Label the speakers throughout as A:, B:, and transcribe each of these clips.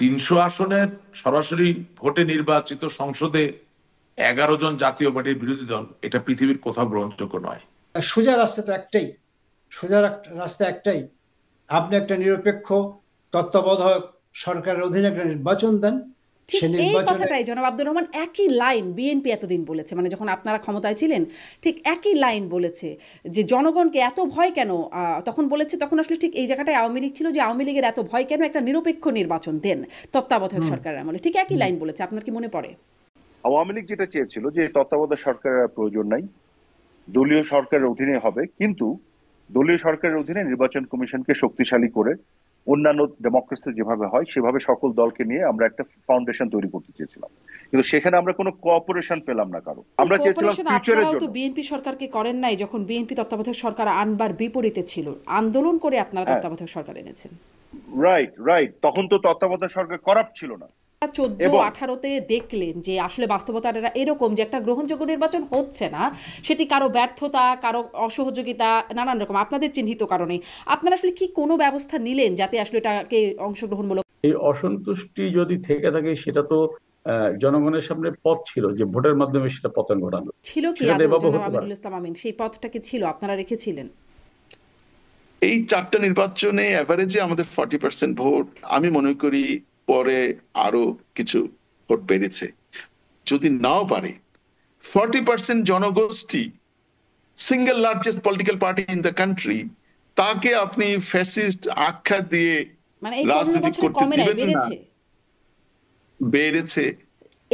A: 300 আসনের সরাসরি ভোটে নির্বাচিত সংসদে 11 জন জাতীয় পার্টির বিরোধী দল, এটা পৃথিবীর কোথাও গ্রহণযোগ্য নয়।
B: সোজা রাস্তা তো একটাই, সোজা রাস্তা একটাই, আপনি একটা নিরপেক্ষ তত্ত্বাবধায়ক সরকারের অধীনে একটা নির্বাচন দেন।
C: ঠিক
B: সে
C: এই
B: নির্বাচনে
C: কথাটাই জনাব আব্দুর রহমান একই লাইন বিএনপি এতদিন বলেছে, মানে যখন আপনারা ক্ষমতায় ছিলেন ঠিক একই লাইন বলেছে যে জনগণকে এত ভয় কেন, তখন বলেছে, তখন আসলে ঠিক এই জায়গাটায় আওয়ামী লীগ ছিল, যে আওয়ামী লীগের এত ভয় কেন, একটা নিরপেক্ষ নির্বাচন দেন তত্ত্বাবধায়ক সরকারের আমলে, ঠিক একই লাইন বলেছে। আপনার কি মনে পড়ে?
D: আওয়ামী লীগ যেটা চেয়েছিল যে তত্ত্বাবধায়ক সরকারের প্রয়োজন নাই, দলীয় সরকারের অধীনে হবে, কিন্তু দলীয় সরকারের অধীনে নির্বাচন কমিশনকে শক্তিশালী করে অন্যান্য ডেমোক্রেসি যেভাবে হয় সেভাবে সকল দলকে নিয়ে আমরা একটা ফাউন্ডেশন তৈরি করতে চেয়েছিলাম, কিন্তু সেখানে আমরা কোনো কোঅপারেশন পেলাম না কারো। আমরা চেয়েছিলাম ফিউচারের
C: আপনারাও
D: জন্য।
C: তো বিএনপি সরকারকে করেন নাই, যখন বিএনপি তত্ত্বাবধায়ক সরকার আনবার বিপরীতে ছিল, আন্দোলন করে আপনারা তত্ত্বাবধায়ক সরকার এনেছেন।
D: রাইট রাইট, তখন তো তত্ত্বাবধায়ক সরকার করাপ্ট ছিল না।
C: 14-18-তে দেখলেন যে আসলে বাস্তবতাটা এরকম যে একটা গ্রহণযোগ্য নির্বাচন হচ্ছে না, সেটি কারো ব্যর্থতা, কারো অসহযোগিতা, নানান রকম আপনাদের চিহ্নিত কারণে। আপনারা আসলে কি কোনো ব্যবস্থা নিলেন যাতে আসলে এটাকে অংশগ্রহণমূলক?
E: এই অসন্তুষ্টি যদি থেকে থাকে সেটা তো জনগণের সামনে পথ ছিল যে ভোটের মাধ্যমে সেটা পতন ঘটানো
C: ছিল কি আমিনুল ইসলাম আমিন, সেই পথটা কি ছিল আপনারা রেখেছিলেন?
F: এই 4টা নির্বাচনে এভারেজে আমাদের 40% ভোট, আমি মনে করি পরে আরো কিছু ভোট বেড়েছে। যদি নাও পারে 40% জনগোষ্ঠী, single largest political party in the country, তাকে আপনি ফ্যাসিস্ট আখ্যা দিয়ে
C: মানে এই 15
F: রাজনীতি
C: বছরে
F: করতে
C: কমে নাই,
F: দিবেন না।
C: বেড়েছে।
F: বেড়েছে।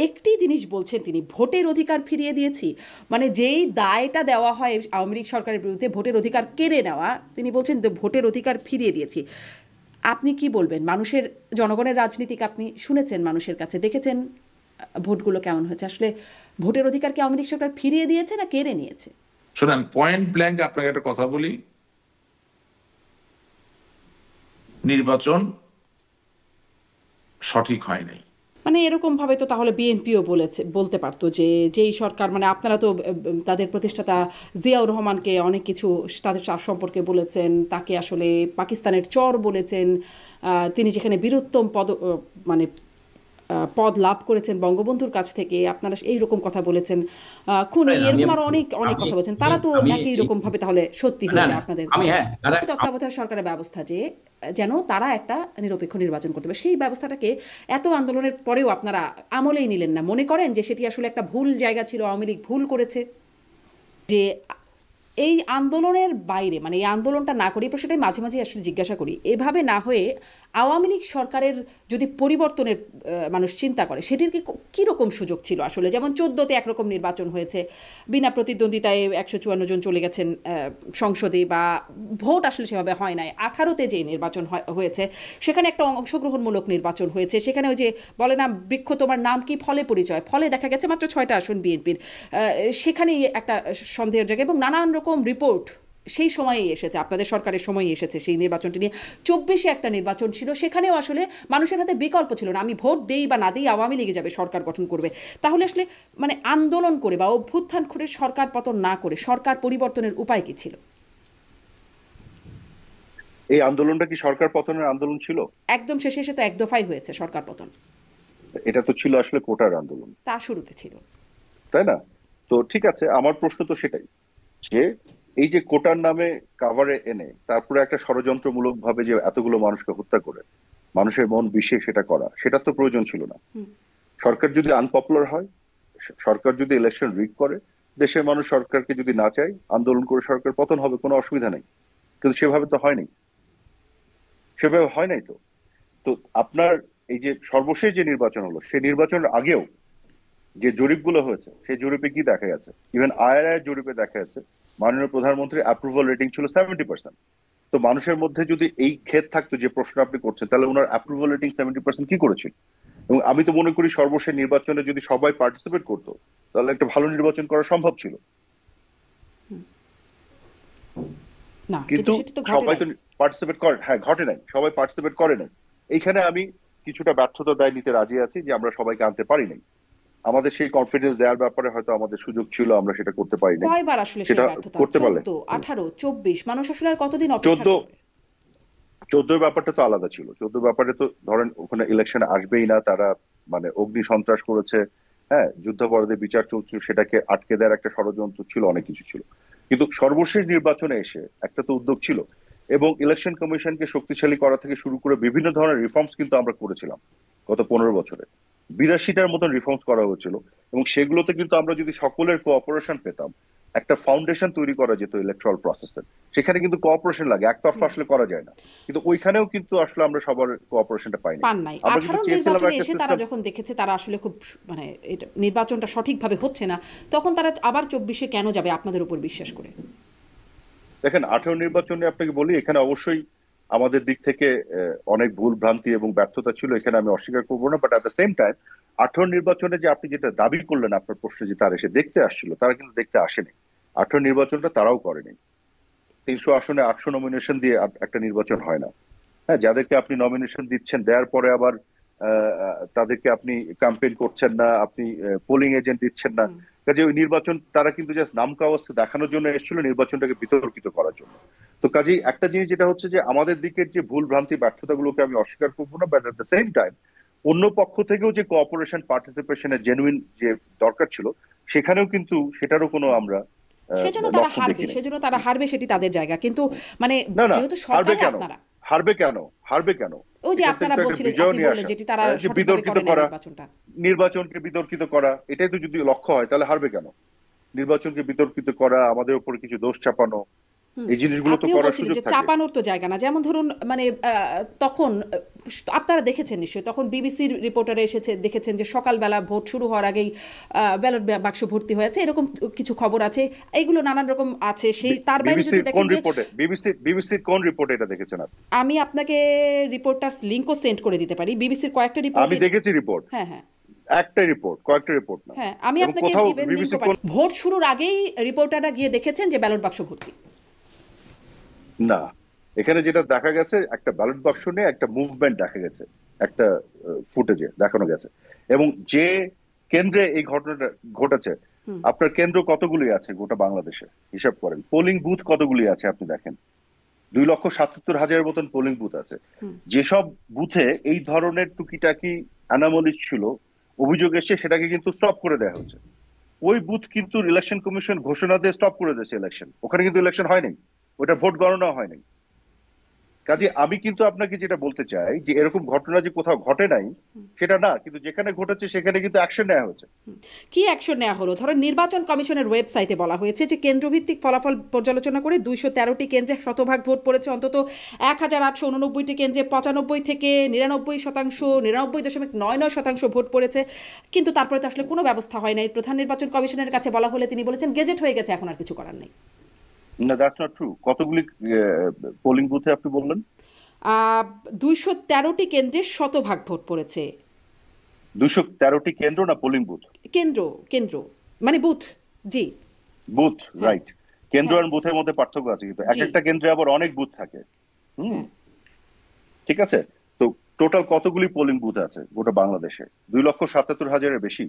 C: একটি জিনিস বলছেন তিনি, ভোটের অধিকার ফিরিয়ে দিয়েছি, মানে যেই দায়টা দেওয়া হয় আওয়ামী লীগ সরকারের বিরুদ্ধে ভোটের অধিকার কেড়ে নেওয়া, তিনি বলছেন যে ভোটের অধিকার ফিরিয়ে দিয়েছি। আপনি কি বলবেন? মানুষের, জনগণের রাজনীতিকে আপনি শুনেছেন, মানুষের কাছে দেখেছেন ভোটগুলো কেমন হয়েছে, আসলে ভোটের অধিকার কি আওয়ামী লীগ সরকার ফিরিয়ে দিয়েছে না কেড়ে নিয়েছে?
A: শোনেন, পয়েন্ট ব্ল্যাঙ্ক আপনাকে একটা কথা বলি, নির্বাচন সঠিক হয় নাই।
C: মানে এরকম ভাবে তো তাহলে বিএনপিও বলতে পারতো যে যেই সরকার, মানে আপনারা তো তাদের প্রতিষ্ঠাতা জিয়াউর রহমানকে অনেক কিছু তাদের সম্পর্কে বলেছেন, তাকে আসলে পাকিস্তানের চর বলেছেন, তিনি যেখানে বীরুত্তম মানে পদ লাভ করেছেন বঙ্গবন্ধুর কাছ থেকে, আপনারা এইরকম কথা বলেছেন, খুনি, এরকম আরো অনেক অনেক কথা বলছেন। তারা তো একই রকম ভাবে তাহলে সত্যি হয়ে যায় আপনাদের তত্ত্বাবধায়ক সরকারের ব্যবস্থা, যে যেন তারা একটা নিরপেক্ষ নির্বাচন করতে পারে, সেই ব্যবস্থাটাকে এত আন্দোলনের পরেও আপনারা আমলেই নিলেন না। মনে করেন যে সেটি আসলে একটা ভুল জায়গা ছিল, আওয়ামী লীগ ভুল করেছে, যে এই আন্দোলনের বাইরে, মানে এই আন্দোলনটা না করি, প্রশ্নটাই মাঝে মাঝে আসলে জিজ্ঞাসা করি, এভাবে না হয়ে আওয়ামী লীগ সরকারের যদি পরিবর্তনের মানুষ চিন্তা করে, সেটির কীরকম সুযোগ ছিল আসলে? যেমন 14তে একরকম নির্বাচন হয়েছে, বিনা প্রতিদ্বন্দ্বিতায় 154 জন চলে গেছেন সংসদে, বা ভোট আসলে সেভাবে হয় নাই। 18তে যে নির্বাচন হয়েছে সেখানে একটা অংশগ্রহণমূলক নির্বাচন হয়েছে, সেখানে ওই যে বলে না, বৃক্ষ তোমার নাম কি, ফলে পরিচয়, ফলে দেখা গেছে মাত্র 6টা আসন বিএনপির, সেখানেই একটা সন্দেহের জায়গা, এবং নানান রকম রিপোর্ট সেই সময়েই এসেছে, আপনাদের সরকারের সময়ই এসেছে সেই নির্বাচনটি নিয়ে। 24-এ একটা নির্বাচন ছিল, সেখানেও আসলে মানুষের হাতে বিকল্প ছিল না, আমি ভোট দেই বা না দেই, আওয়ামী লীগে যাবে, সরকার গঠন করবে। তাহলে আসলে মানে আন্দোলন করে বা অভ্যুত্থান করে সরকার পতন না করে সরকার পরিবর্তনের উপায় কি ছিল?
D: এই আন্দোলনটা কি সরকার পতনের আন্দোলন ছিল?
C: একদম শেষে এসে তো এক দফায় হয়েছে সরকার পতন।
D: এটা তো ছিল আসলে কোটার আন্দোলন,
C: তা শুরুতে ছিল,
D: তাই না? তো ঠিক আছে, আমার প্রশ্ন তো সেটাই, যে এই যে কোটার নামে কাভারে এনে তারপরে একটা ষড়যন্ত্রমূলক ভাবে যে এতগুলো মানুষকে হত্যা করে মানুষের মন বিষে সেটা করা, সেটা তো প্রয়োজন ছিল না। সরকার যদি আনপপুলার হয়, সরকার যদি ইলেকশন রিগ করে, দেশের মানুষ সরকারকে যদি না চায়, আন্দোলন করে সরকার পতন হবে, কোনো অসুবিধা নেই। কিন্তু সেভাবে তো হয়নি, সেভাবে হয় নাই। তো তো আপনার এই যে সর্বশেষ যে নির্বাচন হলো, সেই নির্বাচনের আগেও যে জরিপগুলো হয়েছে, সেই জরিপে কি দেখা গেছে? ইভেন আইআরআই জরিপে দেখা যাচ্ছে মাননীয় প্রধানমন্ত্রীর অ্যাপ্রুভাল রেটিং ছিল 70%। তো মানুষের মধ্যে যদি এই ক্ষেত থাকতো যে প্রশ্ন আপনি করছেন, তাহলে ওনার অ্যাপ্রুভাল রেটিং 70% কি করেছিল? এবং আমি তো মনে করি সর্বশেষ নির্বাচনে যদি সবাই পার্টিসিপেট করতো, তাহলে একটা ভালো নির্বাচন করা সম্ভব ছিল। কিন্তু সবাই তো পার্টিসিপেট করে, হ্যাঁ, ঘটে নাই, সবাই পার্টিসিপেট করে নাই। এইখানে আমি কিছুটা ব্যর্থতা দায় নিতে রাজি আছি যে আমরা সবাইকে আনতে পারি নাই। আমাদের সেই কনফিডেন্স দেওয়ার ব্যাপারে হয়তো আমাদের সুযোগ ছিল, আমরা সেটা করতে পারি নাই।
C: কয়বার আসলে সেটা করতে পারলে? 14, 18, 24 মানুষ আসলে আর কতদিন অপেক্ষা করবে?
D: 14 ব্যাপারটা তো আলাদা ছিল। 14 ব্যাপারে তো ধরেন ওখানে ইলেকশন আসবেই না, তারা মানে অগ্নি সন্ত্রাস করেছে, হ্যাঁ, যুদ্ধাপরাধের বিচার চলছিল, সেটাকে আটকে দেওয়ার একটা ষড়যন্ত্র ছিল, অনেক কিছু ছিল। কিন্তু সর্বশেষ নির্বাচনে এসে একটা তো উদ্যোগ ছিল, এবং ইলেকশন কমিশনকে শক্তিশালী করা থেকে শুরু করে বিভিন্ন ধরনের রিফর্মস কিন্তু আমরা করেছিলাম গত 15 বছরে। 82টার মতন রিফর্মস করা হয়েছিল, এবং সেগুলোতে কিন্তু আমরা যদি সকলের কোঅপারেশন পেতাম, একটা ফাউন্ডেশন তৈরি করা যেত ইলেকট্রাল প্রসেসের। সেখানে কিন্তু কোঅপারেশন লাগে, একতরফা আসলে করা যায় না। কিন্তু ওইখানেও কিন্তু আসলে আমরা সবার কোঅপারেশনটা পাইনি।
C: পান নাই।
D: আমরা কিন্তু
C: 18
D: চেয়েছিলাম
C: নির্বাচনে
D: একটা
C: এসে তারা
D: সিস্টেম।
C: যখন দেখেছে তারা আসলে খুব মানে এটা নির্বাচনটা সঠিকভাবে হচ্ছে না, তখন তারা আবার 24-এ কেন যাবে আপনাদের উপর বিশ্বাস করে?
D: দেখেন, 18 নির্বাচনে আপনাকে বলি, এখানে অবশ্যই আমাদের দিক থেকে অনেক ভুল ভ্রান্তি এবং ব্যর্থতা ছিল, এখানে আমি অস্বীকার করবো না। But at the same time 18 নির্বাচনে যে আপনি যেটা দাবি করলেন আপনার প্রশ্নে, যে তারা এসে দেখতে আসছিল, তারা কিন্তু দেখতে আসেনি। 18 নির্বাচনটা তারাও করেনি। 300 আসনে 800 নমিনেশন দিয়ে একটা নির্বাচন হয় না। হ্যাঁ, যাদেরকে আপনি নমিনেশন দিচ্ছেন, দেওয়ার পরে আবার তাদেরকে আপনি ক্যাম্পেইন করছেন না, আপনি পোলিং এজেন্ট দিচ্ছেন না। কাজে ওই নির্বাচন তারা কিন্তু জাস্ট নামকা অবস্থা দেখানোর জন্য এসেছিল, নির্বাচনটাকে বিতর্কিত করার জন্য। তো কাজেই একটা জিনিস যেটা হচ্ছে যে আমাদের দিকের যে ভুল ভ্রান্তি ব্যর্থতাগুলোকে আমি অস্বীকার করবো না, but at the same time অন্য পক্ষ থেকেও যে কোঅপারেশন পার্টিসিপেশনের জেনুইন যে দরকার ছিল, সেখানেও কিন্তু সেটারও কোনো আমরা
C: সেজন্য তারা
D: লক্ষণ
C: হারবে,
D: দেখিনি।
C: সেজন্য তারা হারবে, সেটি তাদের জায়গা। কিন্তু মানে
D: না না,
C: যেহেতু
D: হারবে
C: সরকারে
D: কেন?
C: আপনারা
D: হারবে কেন? হারবে কেন?
C: ওই যে
D: এখান থেকে
C: আপনারা
D: তো একটা
C: বলছিলেন,
D: বিজয়
C: আপনি
D: নিয়ে
C: বললেন
D: আসা,
C: যেটি তারা
D: যে
C: সঠিকভাবে
D: বিতর্কিত
C: করে না
D: করা,
C: নির্বাচনটা।
D: নির্বাচনকে বিতর্কিত করা, এটাই তো যদি লক্ষ্য হয়, তাহলে হারবে কেন? নির্বাচনকে বিতর্কিত করা, আমাদের উপর কিছু দোষ চাপানো, এই জিনিসগুলো তো
C: আপনিও
D: করার
C: বলছিলেন
D: সুযোগ
C: যে
D: থাকে।
C: চাপানোর তো জায়গা না। যেমন ধরুন মানে তখন আপনারা দেখেছেন নিশ্চয়ই, তখন বিবিসির রিপোর্টারে এসেছে, দেখেছেন যে সকালবেলা ভোট শুরু হওয়ার আগেই ব্যালট বাক্স ভর্তি হয়েছে, এরকম কিছু খবর আছে। এইগুলো নানান রকম আছে। সেই তার বাইরে যদি
D: বিবিসির কোন
C: দেখেন যে
D: রিপোর্টে, বিবিসির কোন রিপোর্টে এটা দেখেছেন আপনি?
C: আমি আপনাকে রিপোর্টার লিঙ্কও সেন্ড করে দিতে পারি, বিবিসির কয়েকটা রিপোর্ট।
D: আমি দেখেছি রিপোর্ট,
C: হ্যাঁ হ্যাঁ
D: একটা রিপোর্ট, কয়েকটা রিপোর্ট না।
C: হ্যাঁ, আমি
D: এবং
C: আপনাকে
D: কোথাও
C: ইভেন
D: বিবিসি
C: লিঙ্কও পাঠাই। ভোট শুরুর আগেই রিপোর্টাররা গিয়ে দেখেছেন যে ব্যালট বাক্স ভর্তি।
D: না, এখানে যেটা দেখা গেছে, একটা ব্যালট বাক্স নিয়ে একটা মুভমেন্ট দেখা গেছে, একটা ফুটেজে দেখানো গেছে। এবং যে কেন্দ্রে এই ঘটনাটা ঘটেছে, আপনার কেন্দ্র কতগুলি আছে গোটা বাংলাদেশে হিসাব করেন, পোলিং বুথ কতগুলি আছে আপনি দেখেন। 2,77,000 মতন পোলিং বুথ আছে। যেসব বুথে এই ধরনের টুকিটাকি অ্যানামলিস ছিল, অভিযোগ এসছে, সেটাকে কিন্তু স্টপ করে দেওয়া হয়েছে। ওই বুথ কিন্তু ইলেকশন কমিশন ঘোষণা দিয়ে স্টপ করে দিয়েছে ইলেকশন, ওখানে কিন্তু ইলেকশন হয়নি, ওটা ভোট গণনা হয়নি। কাজে আমি কিন্তু আপনাকে যেটা বলতে চাই, যে এরকম ঘটনা যে কোথাও ঘটে নাই সেটা না, কিন্তু যেখানে ঘটেছে সেখানে কিন্তু অ্যাকশন নেওয়া হয়েছে।
C: কি অ্যাকশন নেওয়া হলো? ধরো নির্বাচন কমিশনের ওয়েবসাইটে বলা হয়েছে যে কেন্দ্রভিত্তিক ফলাফল পর্যালোচনা করে 213টি কেন্দ্রে শতভাগ ভোট পড়েছে অন্তত 1,889টি কেন্দ্রে 95 থেকে 99%, 99.99% ভোট পড়েছে। কিন্তু তারপরে তো আসলে কোনো ব্যবস্থা হয় নাই। প্রধান নির্বাচন কমিশনের কাছে বলা হলে তিনি বলেছেন গেজেট হয়ে গেছে, এখন আর কিছু করার নেই।
D: না, দ্যাটস নট ট্রু। কতগুলি পোলিং বুথে আপনি বললেন?
C: 213টি কেন্দ্রে শতভাগ ভোট পড়েছে।
D: 213টি কেন্দ্র না পোলিং বুথ?
C: কেন্দ্র, কেন্দ্র মানে বুথ। জি,
D: বুথ, রাইট। কেন্দ্র
C: হ্যাঁ।
D: আর বুথের মধ্যে পার্থক্য আছে, কিন্তু এক
C: জি।
D: একটা কেন্দ্রে আবার অনেক বুথ থাকে।
C: হ্যাঁ।
D: ঠিক আছে। তো টোটাল কতগুলি পোলিং বুথ আছে গোটা বাংলাদেশে? 2,77,000-এর বেশি,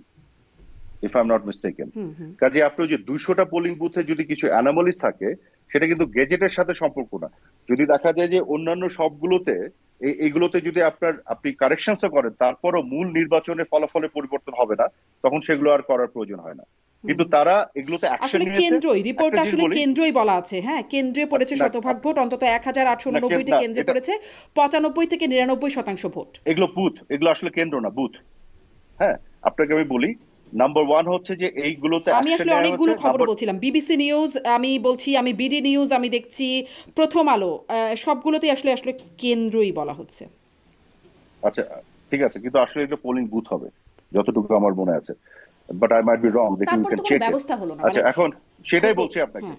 D: if I am not mistaken. কাজে আপনি যে 200টা পোলিং বুথে যদি কিছু অ্যানোমালিস থাকে, সেটা কিন্তু গেজেটের সাথে সম্পর্ক না। যদি দেখা যায় যে অন্যান্য সবগুলোতে, এইগুলোতে যদি আপনি কারেকশনস করেন, তারপরও মূল নির্বাচনের ফলাফলে পরিবর্তন হবে না, তখন সেগুলো আর করার প্রয়োজন হয় না। কিন্তু তারা এগুলোতে অ্যাকশন
C: আসলে
D: নিয়েছে।
C: কেন্দ্রই রিপোর্ট,
D: একটা জিনিস
C: আসলে
D: বলি,
C: কেন্দ্রই বলা আছে। হ্যাঁ, কেন্দ্রে পড়েছে
D: না,
C: শতভাগ ভোট, অন্তত 1,889টি
D: না,
C: কেন্দ্রে
D: এটা-
C: পড়েছে 95 থেকে 99% ভোট।
D: এগুলো বুথ, এগুলো আসলে কেন্দ্র না, বুথ। হ্যাঁ, আপনাকে আমি বলি, নাম্বার 1 হচ্ছে যে এইগুলোতে
C: আমি
D: অ্যাকশন
C: আসলে
D: নেওয়া
C: অনেকগুলো
D: হচ্ছে।
C: খবর বলছিলাম, বিবিসি নিউজ আমি বলছি, আমি বিডি নিউজ আমি দেখছি, প্রথম আলো, সবগুলোতেই আসলে আসলে কেন্দ্রই বলা হচ্ছে।
D: আচ্ছা, ঠিক আছে, কিন্তু আসলে এটা পোলিং বুথ হবে যতটুকু আমার মনে আছে, but I might be wrong, দেখি ইউ
C: তারপরে
D: ক্যান
C: তো কোনো
D: চেক।
C: ব্যবস্থা হলো না।
D: আচ্ছা,
C: মানে
D: এখন সেটাই
C: ছোট-
D: বলছি আপনাকে,
C: হ্যাঁ।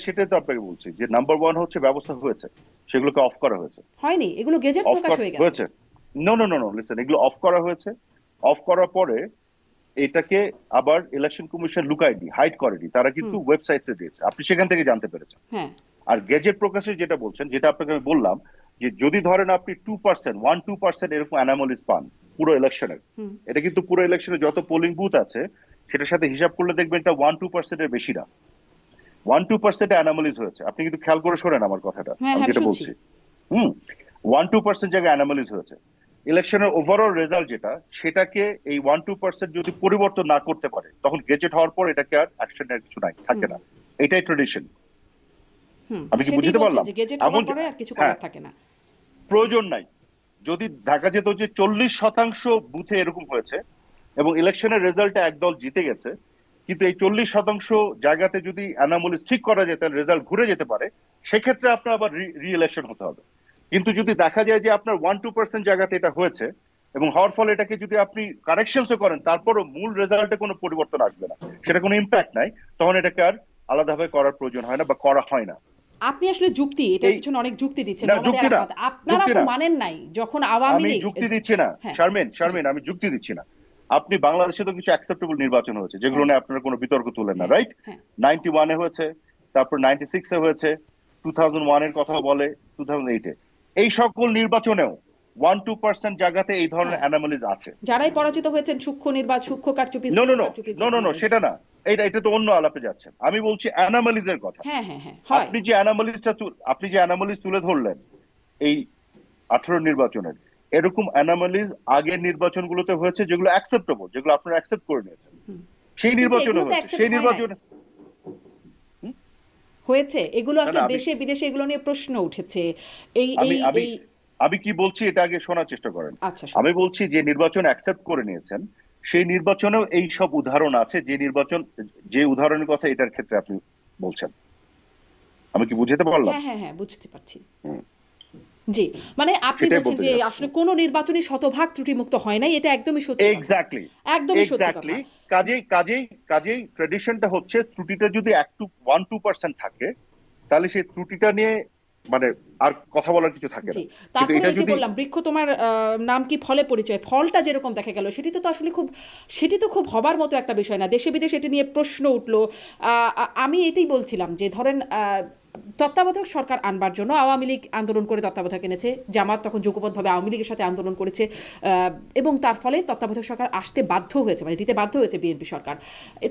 D: সেটাই তো আপনাকে বলছি, যে নাম্বার 1 হচ্ছে ব্যবস্থা হয়েছে, সেগুলোকে অফ করা হয়েছে।
C: হয়নি, এগুলো গেজেট
D: অফ
C: প্রকাশ হয়ে গেছে।
D: হয়েছে। No no no no, listen, এগুলো অফ করা হয়েছে। অফ করার পরে এটাকে আবার ইলেকশন কমিশন লুকায়নি, হাইড করেনি, তারা কিন্তু ওয়েবসাইটে দিয়েছে, আপনি সেখান থেকে জানতে পেরেছেন।
C: হ্যাঁ,
D: আর গেজেট প্রকাশে যেটা বলছেন, যেটা আপনাকে আমি বললাম, যে যদি ধরেন আপনি 2%, 1-2% এরকম অ্যানোমালিস পান পুরো ইলেকশনের, এটা কিন্তু পুরো ইলেকশনে যত পোলিং বুথ আছে সেটার সাথে হিসাব করলে দেখবেন এটা 1-2% এর বেশি না, 1-2% অ্যানোমালিস হয়েছে। আপনি কিন্তু খেয়াল করে শোনেন আমার কথাটা,
C: হ্যাঁ,
D: আমি
C: হ্যাঁ,
D: যেটা
C: শুনছি।
D: বলছি। 1-2% জায়গায় অ্যানোমালিজ হয়েছে। ইলেকশনের ওভারঅল রেজাল্ট যেটা, সেটাকে এই 1-2% যদি পরিবর্তন না করতে পারে, তখন গেজেট হওয়ার পর এটাকে আর অ্যাকশন নেওয়ার কিছু নাই, থাকে না। এটাই ট্রেডিশন। আমি কি
C: সেটাই
D: বুঝতে
C: বলছেন
D: পারলাম?
C: যে গেজেট
D: এমন
C: হওয়ার পরে আর কিছু
D: হ্যাঁ,
C: করার থাকে না।
D: প্রয়োজন নাই। যদি দেখা যেত যে 40% বুথে এরকম হয়েছে এবং ইলেকশনের রেজাল্টে একদল জিতে গেছে, কিন্তু এই 40% জায়গাতে যদি অ্যানোমালিজ ঠিক করা যায়, তাহলে রেজাল্ট ঘুরে যেতে পারে, সেক্ষেত্রে আপনার আবার রি ইলেকশন হতে হবে। কিন্তু যদি দেখা যায় যে আপনার 1-2% জায়গাতে এটা হয়েছে এবং হওয়ার ফলে এটাকে যদি আপনি কারেকশনসও করেন, তারপরও মূল রেজাল্টে কোনো পরিবর্তন আসবে না, সেটা কোনো ইম্প্যাক্ট নাই, তখন এটাকে আর আলাদাভাবে করার প্রয়োজন হয় না বা করা হয় না।
C: আপনি আসলে যুক্তি, এটার
D: এই
C: পিছনে অনেক যুক্তি দিচ্ছেন
D: না,
C: মোহাম্মদ
D: যুক্তি না,
C: আরাফাত। আপনারা
D: যুক্তি
C: তো
D: না,
C: মানেন নাই যখন আওয়ামী
D: আমি
C: লীগ।
D: যুক্তি দিচ্ছি না।
C: হ্যাঁ,
D: শারমিন, আমি যুক্তি দিচ্ছি না। আপনি বাংলাদেশে তো কিছু অ্যাকসেপ্টেবল নির্বাচন হয়েছে, যেগুলো
C: হ্যাঁ,
D: নিয়ে আপনারা কোনো বিতর্ক তুলেন না,
C: হ্যাঁ,
D: রাইট?
C: হ্যাঁ।
D: 91-এ হয়েছে, তারপর 96-এ হয়েছে, 2001-এর কথা বলে, 2008-এ। এই সকল নির্বাচনেও 1-2% জায়গাতে এই ধরনের
C: হ্যাঁ,
D: অ্যানোমালিজ আছে।
C: যারাই পরাজিত হয়েছেন সূক্ষ্ম কারচুপি,
D: নো নো
C: স্থূল
D: নো
C: কারচুপি।
D: নো নো নো, সেটা না, এটা তো অন্য আলাপে যাচ্ছেন। আমি বলছি অ্যানোমালিজের কথা।
C: হ্যাঁ, হ্যাঁ, হ্যাঁ, হয়।
D: আপনি যে অ্যানোমালিজ তুলে ধরলেন এই 18 নির্বাচনের, এরকম অ্যানোমালিজ আগের নির্বাচনগুলোতে হয়েছে, যেগুলো অ্যাকসেপ্টেবল, যেগুলো আপনারা অ্যাকসেপ্ট করে নিয়েছেন। সেই
C: কিন্তু
D: নির্বাচনে
C: এগুলো তো
D: হয়েছে,
C: অ্যাকসেপ্ট
D: সেই
C: হয় নাই।
D: নির্বাচনে
C: হয়েছে এগুলো
D: না
C: আসলে
D: না,
C: দেশে বিদেশে এগুলো নিয়ে প্রশ্ন উঠেছে। এই
D: আমি
C: এই
D: আমি
C: এই
D: আমি কি বলছি এটা আগে শোনার চেষ্টা করেন।
C: আচ্ছা,
D: আমি বলছি যে নির্বাচন অ্যাকসেপ্ট করে নিয়েছেন, সেই নির্বাচনেও এই সব উদাহরণ আছে, যে উদাহরণের কথা এটার ক্ষেত্রে আপনি বলছেন। আমি কি বুঝতে পারলাম?
C: হ্যাঁ, হ্যাঁ, হ্যাঁ, বুঝতে পারছি।
D: হুম,
C: জি, মানে আপনি
D: সেটাই
C: বলছেন
D: বলতে
C: যে
D: চাচ্ছি।
C: আসলে কোনো নির্বাচনই শতভাগ ত্রুটিমুক্ত হয় নাই, এটা একদমই সত্যি কথা।
D: এক্স্যাক্টলি,
C: একদমই সত্যি কথা।
D: এক্স্যাক্টলি। কাজেই ট্রেডিশনটা হচ্ছে, ত্রুটিটা যদি 1-2% থাকে, তাহলে সেই ত্রুটিটা নিয়ে মানে আর কথা বলার কিছু থাকে
C: জি,
D: না। কিন্তু
C: তারপরে
D: এটা
C: ওই যে
D: যদি
C: বললাম বৃক্ষ তোমার নাম কি ফলে পরিচয়, ফলটা যেরকম দেখা গেল সেটি তো খুব হবার মতো একটা বিষয় না। দেশে বিদেশে এটি নিয়ে প্রশ্ন উঠলো। আমি এটাই বলছিলাম যে ধরেন তত্ত্বাবধায়ক সরকার আনবার জন্য আওয়ামী লীগ আন্দোলন করে তত্ত্বাবধায়ক এনেছে, জামাত তখন যুগপৎভাবে আওয়ামী লীগের সাথে আন্দোলন করেছে, এবং তার ফলে তত্ত্বাবধায়ক সরকার আসতে বাধ্য হয়েছে, মানে দিতে বাধ্য হয়েছে বিএনপি সরকার।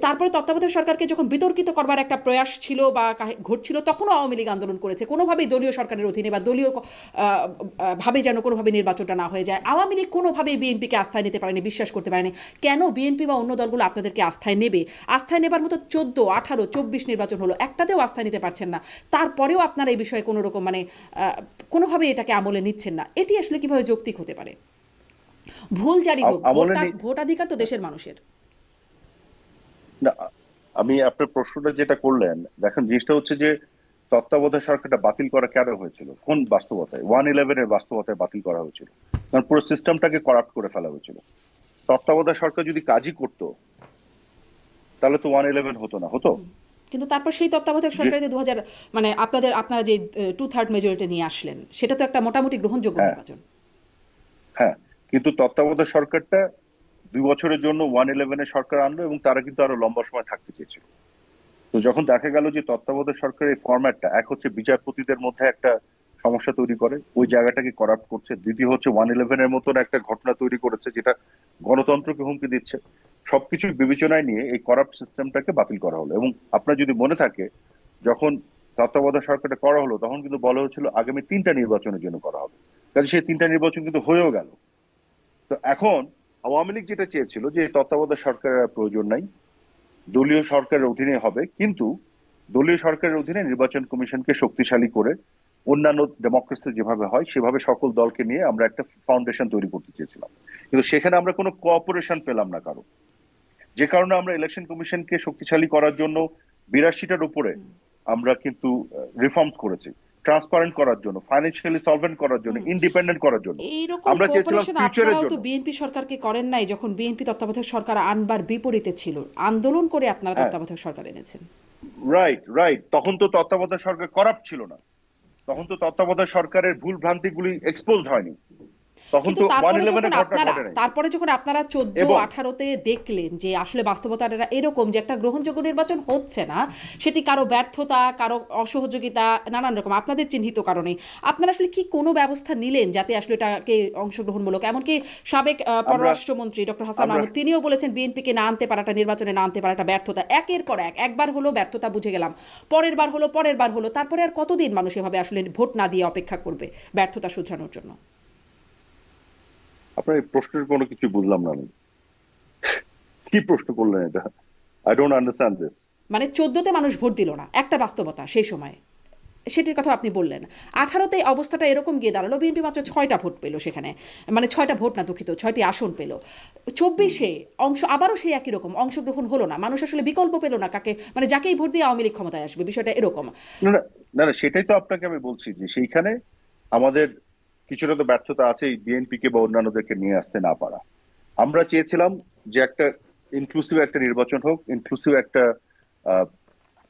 C: তারপরে তত্ত্বাবধায়ক সরকারকে যখন বিতর্কিত করবার একটা প্রয়াস ছিল বা ঘটছিল, তখনও আওয়ামী লীগ আন্দোলন করেছে, কোনোভাবেই দলীয় সরকারের অধীনে বা দলীয় ভাবে যেন কোনোভাবে নির্বাচনটা না হয়ে যায়। আওয়ামী লীগ কোনোভাবেই বিএনপিকে আস্থায় নিতে পারেনি, বিশ্বাস করতে পারেনি। কেন বিএনপি বা অন্য দলগুলো আপনাদেরকে আস্থায় নেবে? আস্থায় নেবার মতো 14, 18, 24 নির্বাচন হলো, একটাতেও আস্থায় নিতে পারছেন না। তারপরেও আপনারা এই বিষয়ে কোনো রকম মানে কোনোভাবে এটাকে আমলে নিচ্ছেন না। এটি আসলে কিভাবে যৌক্তিক হতে পারে? ভুল জারি হোক, ভোটাধিকার তো দেশের মানুষের।
D: না, আমি আপনার প্রশ্নটা যেটা করলেন, দেখেন জিনিসটা হচ্ছে যে তত্ত্বাবধায়ক সরকারটা বাতিল করা কেন হয়েছিল, কোন বাস্তবতায়? 1-11-এর বাস্তবতায় বাতিল করা হয়েছিল, কারণ পুরো সিস্টেমটাকে করাপ্ট করে ফেলা হয়েছিল। তত্ত্বাবধায়ক সরকার যদি কাজই করতো, তাহলে তো 1-11 হতো না, হতো?
C: কিন্তু তারপর সেই তত্ত্বাবধায়ক সরকারে যে 2000 মানে আপনারা যে 2/3 মেজরিটি নিয়ে আসলেন, সেটা তো একটা মোটামুটি গ্রহণযোগ্য
D: হ্যাঁ,
C: নির্বাচন।
D: হ্যাঁ, কিন্তু তত্ত্বাবধায়ক সরকারটা 2 বছরের জন্য 1-11-এর সরকার আনলো এবং তারা কিন্তু আরো লম্বা সময় থাকতে চেয়েছিল। তো যখন দেখা গেল যে তত্ত্বাবধায়ক সরকারের ফরম্যাটটা, এক হচ্ছে বিচারপতিদের মধ্যে একটা সমস্যা তৈরি করে, ওই জায়গাটাকে করাপ্ট করছে, দ্বিতীয় হচ্ছে 1-11-এর মতন একটা ঘটনা তৈরি করেছে যেটা গণতন্ত্রকে হুমকি দিচ্ছে, সবকিছু বিবেচনায় নিয়ে এই করাপ্ট সিস্টেমটাকে বাতিল করা হলো। এবং আপনার যদি মনে থাকে, যখন তত্ত্বাবধায়ক সরকারটা করা হলো, তখন কিন্তু বলা হয়েছিল আগামী 3টা নির্বাচনের জন্য করা হবে, কাজে সেই 3টা নির্বাচন কিন্তু হয়েও গেল। তো এখন আওয়ামী লীগ যেটা চেয়েছিল যে তত্ত্বাবধায়ক সরকারের প্রয়োজন নাই, দলীয় সরকারের অধীনে হবে, কিন্তু দলীয় সরকারের অধীনে নির্বাচন কমিশনকে শক্তিশালী করে অন্যান্য ডেমোক্রেসি যেভাবে হয় সেভাবে সকল দলকে নিয়ে আমরা একটা ফাউন্ডেশন তৈরি করতে চেয়েছিলাম। কিন্তু সেখানে আমরা কোনো কোঅপারেশন পেলাম না কারো, যে কারণে আমরা ইলেকশন কমিশনকে শক্তিশালী করার জন্য 82টার উপরে আমরা কিন্তু রিফর্মস করেছি, ট্রান্সপারেন্ট করার জন্য, ফাইন্যান্সিয়ালি সলভেন্ট করার জন্য, ইন্ডিপেন্ডেন্ট করার জন্য।
C: এইরকম
D: আমরা চেয়েছিলাম
C: কোঅপারেশন
D: ফিউচারের
C: আপনারাও তো
D: জন্য।
C: বিএনপি সরকারকে করেন নাই, যখন বিএনপি তত্ত্বাবধায়ক সরকার আনবার বিপরীতে ছিল, আন্দোলন করে আপনারা
D: হ্যাঁ,
C: তত্ত্বাবধায়ক সরকার এনেছেন।
D: Right, right. তখন তো তত্ত্বাবধায়ক সরকার করাপ্ট ছিল না, তখন তো তত্ত্বাবধায়ক সরকারের ভুল ভ্রান্তিগুলি এক্সপোজড হয়নি। তখন
C: কিন্তু
D: তো
C: তারপরে
D: 111
C: যখন
D: এর ঘটনা
C: আপনারা
D: ঘটে নাই।
C: তারপরে যখন আপনারা 14
D: এবং
C: 18-তে দেখলেন যে আসলে বাস্তবতাটা এরকম যে একটা গ্রহণযোগ্য নির্বাচন হচ্ছে না, সেটি কারো ব্যর্থতা, কারো অসহযোগিতা, নানান রকম আপনাদের চিহ্নিত কারণে, আপনারা আসলে কি কোনো ব্যবস্থা নিলেন যাতে আসলে এটাকে অংশগ্রহণমূলক? এমনকি সাবেক
D: আমরা
C: পররাষ্ট্রমন্ত্রী ডক্টর হাসান
D: আমরা
C: মাহমুদ তিনিও বলেছেন বিএনপিকে না আনতে পারাটা, নির্বাচনে না আনতে পারাটা ব্যর্থতা। একের পর এক, একবার হলো ব্যর্থতা বুঝে গেলাম, পরের বার হলো, তারপরে আর কতদিন মানুষ এভাবে আসলে ভোট না দিয়ে অপেক্ষা করবে ব্যর্থতা শুধরানোর জন্য?
D: আপনার এই প্রশ্নের কোনো কিছু বুঝলাম না আমি। কি প্রশ্ন করলেন এটা? I don't understand this.
C: মানে 14-তে মানুষ ভোট দিল না, একটা বাস্তবতা সেই সময়, সেটির কথা আপনি বললেন। 18-তে অবস্থাটা এরকম গিয়ে দাঁড়ালো, বিএনপি মাত্র 6টা ভোট পেল সেখানে, মানে 6টা ভোট না, দুঃখিত, 6টি আসন পেল। 24-এ আবারও সেই একই রকম অংশগ্রহণ হলো না, মানুষ আসলে বিকল্প পেল না কাকে, মানে যাকেই ভোট দিয়ে আওয়ামী লীগ ক্ষমতায় আসবে, বিষয়টা এরকম।
D: না না না না, সেটাই তো আপনাকে আমি বলছি যে সেইখানে আমাদের কিছুটা তো ব্যর্থতা আছে বিএনপি কে বা অন্যান্যদেরকে নিয়ে আসতে না পারা। আমরা চেয়েছিলাম যে একটা ইনক্লুসিভ একটা নির্বাচন হোক, ইনক্লুসিভ একটা